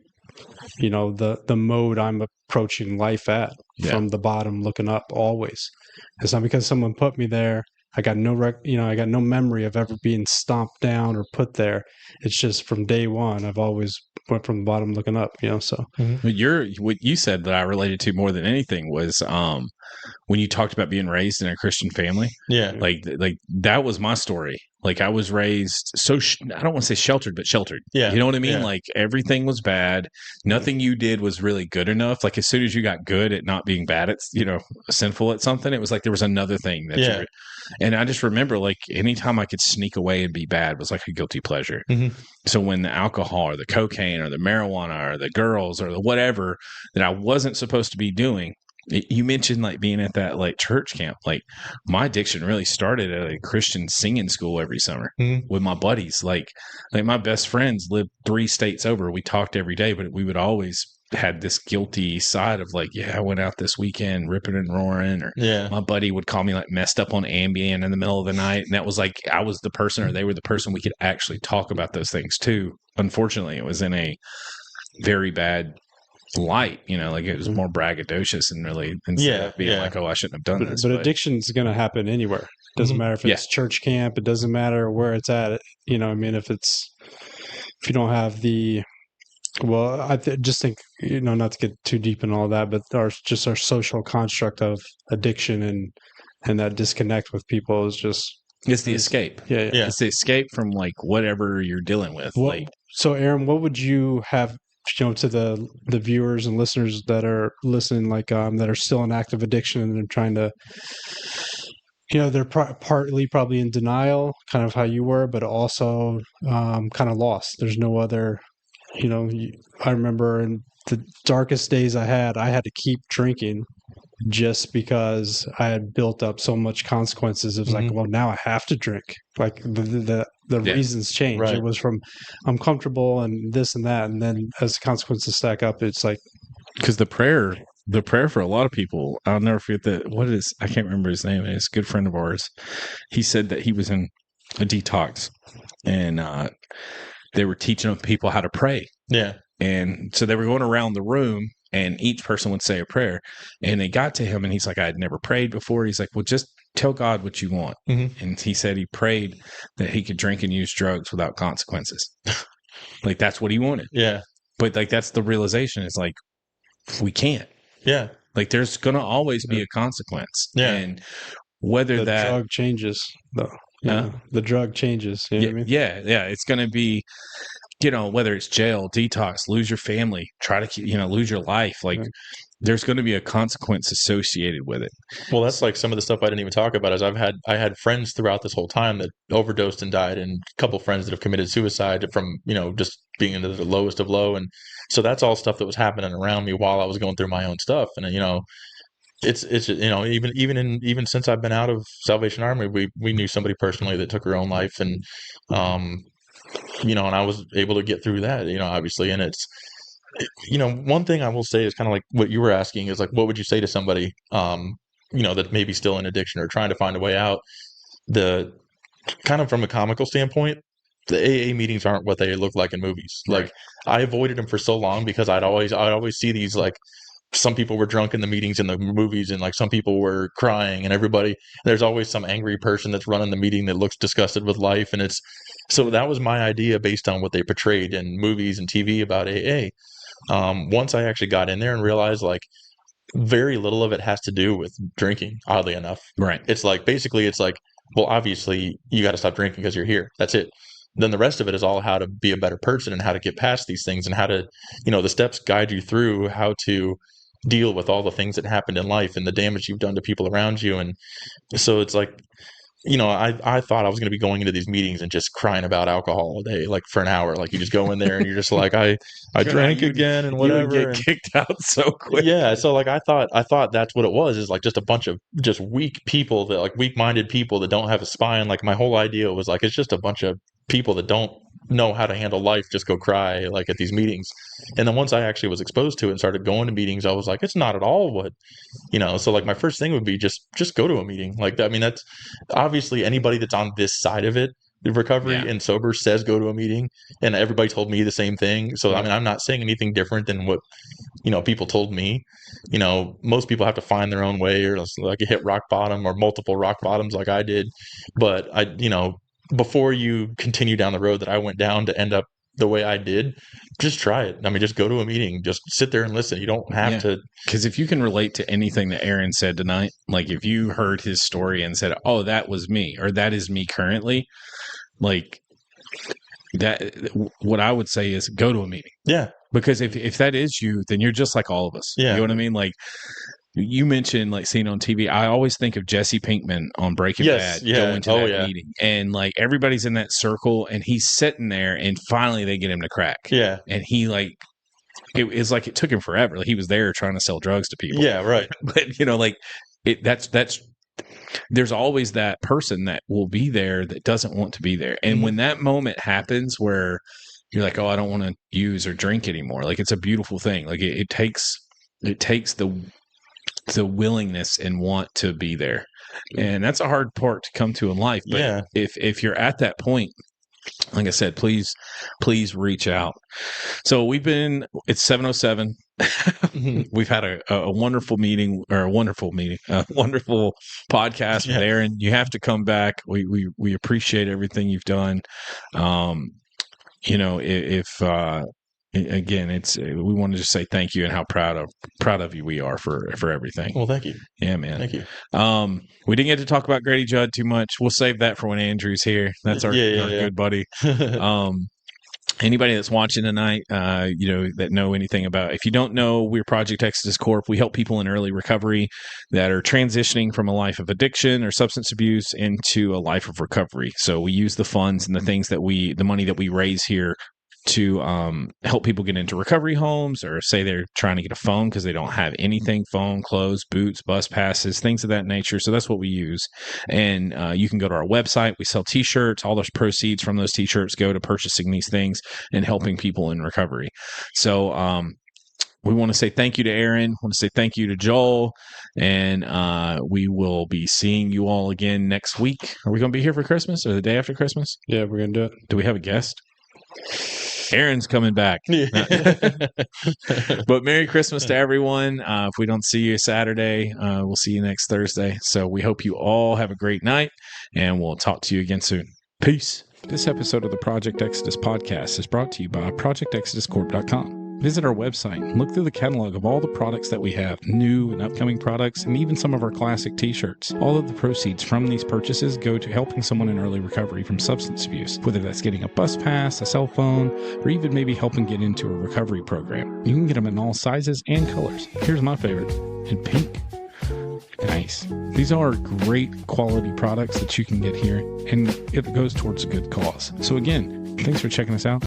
mode I'm approaching life at, from the bottom looking up always. It's not because someone put me there. I got no I got no memory of ever being stomped down or put there. It's just from day one, I've always went from the bottom looking up, so. What you said that I related to more than anything was when you talked about being raised in a Christian family. Yeah. Like that was my story. Like I was raised I don't want to say sheltered, but sheltered. Yeah. You know what I mean? Yeah. Like everything was bad. Nothing you did was really good enough. Like as soon as you got good at not being bad at, sinful at something, it was like there was another thing that and I just remember like anytime I could sneak away and be bad was like a guilty pleasure. So when the alcohol or the cocaine or the marijuana or the girls or the whatever that I wasn't supposed to be doing, you mentioned like being at that like church camp. Like my addiction really started at a Christian singing school every summer with my buddies. Like my best friends lived 3 states over. We talked every day, but we would always had this guilty side of like, I went out this weekend ripping and roaring, or my buddy would call me like messed up on Ambien in the middle of the night. And that was like, I was the person, or they were the person we could actually talk about those things too. Unfortunately, it was in a very bad light, like it was more braggadocious and really instead of being like, I shouldn't have done this. But addiction's going to happen anywhere. It doesn't matter if it's church camp. It doesn't matter where it's at. I mean, if you don't have the Well, just think, not to get too deep in all that, but our social construct of addiction and that disconnect with people is just It's the escape. Yeah. Yeah. It's the escape from like whatever you're dealing with. So, Aaron, what would you have, to the viewers and listeners that are listening, like that are still in active addiction and they're trying to, they're partly probably in denial, kind of how you were, but also kind of lost. There's no other, I remember in the darkest days I had to keep drinking just because I had built up so much consequences. It was like, well, now I have to drink. Like the reasons change. Right. It was from I'm comfortable and this and that, and then as the consequences stack up, it's like because the prayer for a lot of people, I'll never forget I can't remember his name. It's a good friend of ours. He said that he was in a detox and they were teaching people how to pray. Yeah. And so they were going around the room and each person would say a prayer. And they got to him and he's like, I had never prayed before. He's like, well, just tell God what you want. And he said he prayed that he could drink and use drugs without consequences. Like that's what he wanted. Yeah. But like that's the realization. It's like we can't. Yeah. Like there's gonna always be a consequence. Yeah. And whether the that drug changes though. The drug changes. You know what I mean? Yeah. It's gonna be, whether it's jail, detox, lose your family, try to lose your life. Like there's going to be a consequence associated with it. Well, that's like some of the stuff I didn't even talk about. Is I had friends throughout this whole time that overdosed and died, and a couple friends that have committed suicide from just being into the lowest of low, and so that's all stuff that was happening around me while I was going through my own stuff, and it's even since I've been out of Salvation Army, we knew somebody personally that took her own life, and and I was able to get through that, obviously, and it's. One thing I will say is kind of like what you were asking is like, what would you say to somebody, that may be still in addiction or trying to find a way out? The kind of from a comical standpoint, the AA meetings aren't what they look like in movies. Like I avoided them for so long because I'd always see these like some people were drunk in the meetings in the movies and like some people were crying and there's always some angry person that's running the meeting that looks disgusted with life. And so that was my idea based on what they portrayed in movies and TV about AA. Once I actually got in there and realized like very little of it has to do with drinking, oddly enough. Right. It's like, basically it's like, well, obviously you got to stop drinking because you're here. That's it. Then the rest of it is all how to be a better person and how to get past these things and how to, the steps guide you through how to deal with all the things that happened in life and the damage you've done to people around you. And so it's like, I thought I was going to be going into these meetings and just crying about alcohol all day, like for an hour. Like you just go in there and you're just like, I drank again and whatever. You would get kicked out so quick. Yeah. So like, I thought that's what it was, is like just a bunch of just weak people that like weak-minded people that don't have a spine. Like my whole idea was like, it's just a bunch of people that don't know how to handle life, just go cry like at these meetings. And then once I actually was exposed to it and started going to meetings, I was like, it's not at all what, so like my first thing would be just go to a meeting. Like, I mean, that's obviously anybody that's on this side of it, the recovery and sober, says go to a meeting, and everybody told me the same thing. So I mean, I'm not saying anything different than what people told me. Most people have to find their own way, or like hit rock bottom or multiple rock bottoms like I did. But before you continue down the road that I went down to end up the way I did, just try it. I mean, just go to a meeting, just sit there and listen. You don't have to. Because if you can relate to anything that Aaron said tonight, like if you heard his story and said, oh, that was me, or that is me currently, like that, what I would say is go to a meeting. Yeah. Because if that is you, then you're just like all of us. Yeah. You know what I mean? Like, you mentioned like seeing on TV. I always think of Jesse Pinkman on Breaking Bad going to that meeting, and like everybody's in that circle, and he's sitting there, and finally they get him to crack. Yeah, and he like it's like it took him forever. Like he was there trying to sell drugs to people. Yeah, right. But like that's there's always that person that will be there that doesn't want to be there, and when that moment happens where you're like, oh, I don't want to use or drink anymore. Like it's a beautiful thing. Like it takes the willingness and want to be there, and that's a hard part to come to in life. But if you're at that point, like I said, please reach out. So it's 7:07. We've had a wonderful meeting, a wonderful podcast with Aaron. You have to come back. We appreciate everything you've done. If again, we want to just say thank you and how proud of you we are for everything. Well, thank you. Yeah, man. Thank you. We didn't get to talk about Grady Judd too much. We'll save that for when Andrew's here. That's our good buddy. Anybody that's watching tonight, that know anything about, if you don't know, we're Project Exodus Corp. We help people in early recovery that are transitioning from a life of addiction or substance abuse into a life of recovery. So we use the funds and the money that we raise here to help people get into recovery homes, or say they're trying to get a phone because they don't have anything, phone, clothes, boots, bus passes, things of that nature. So that's what we use. And you can go to our website. We sell t-shirts. All those proceeds from those t-shirts go to purchasing these things and helping people in recovery. So we want to say thank you to Aaron. We want to say thank you to Joel. And we will be seeing you all again next week. Are we going to be here for Christmas or the day after Christmas? Yeah, we're going to do it. Do we have a guest? Aaron's coming back. Yeah. But Merry Christmas to everyone. If we don't see you Saturday, we'll see you next Thursday. So we hope you all have a great night, and we'll talk to you again soon. Peace. This episode of the Project Exodus podcast is brought to you by ProjectExodusCorp.com. Visit our website and look through the catalog of all the products that we have, new and upcoming products, and even some of our classic t-shirts. All of the proceeds from these purchases go to helping someone in early recovery from substance abuse, whether that's getting a bus pass, a cell phone, or even maybe helping get into a recovery program. You can get them in all sizes and colors. Here's my favorite, in pink. Nice. These are great quality products that you can get here, and it goes towards a good cause. So again, thanks for checking us out.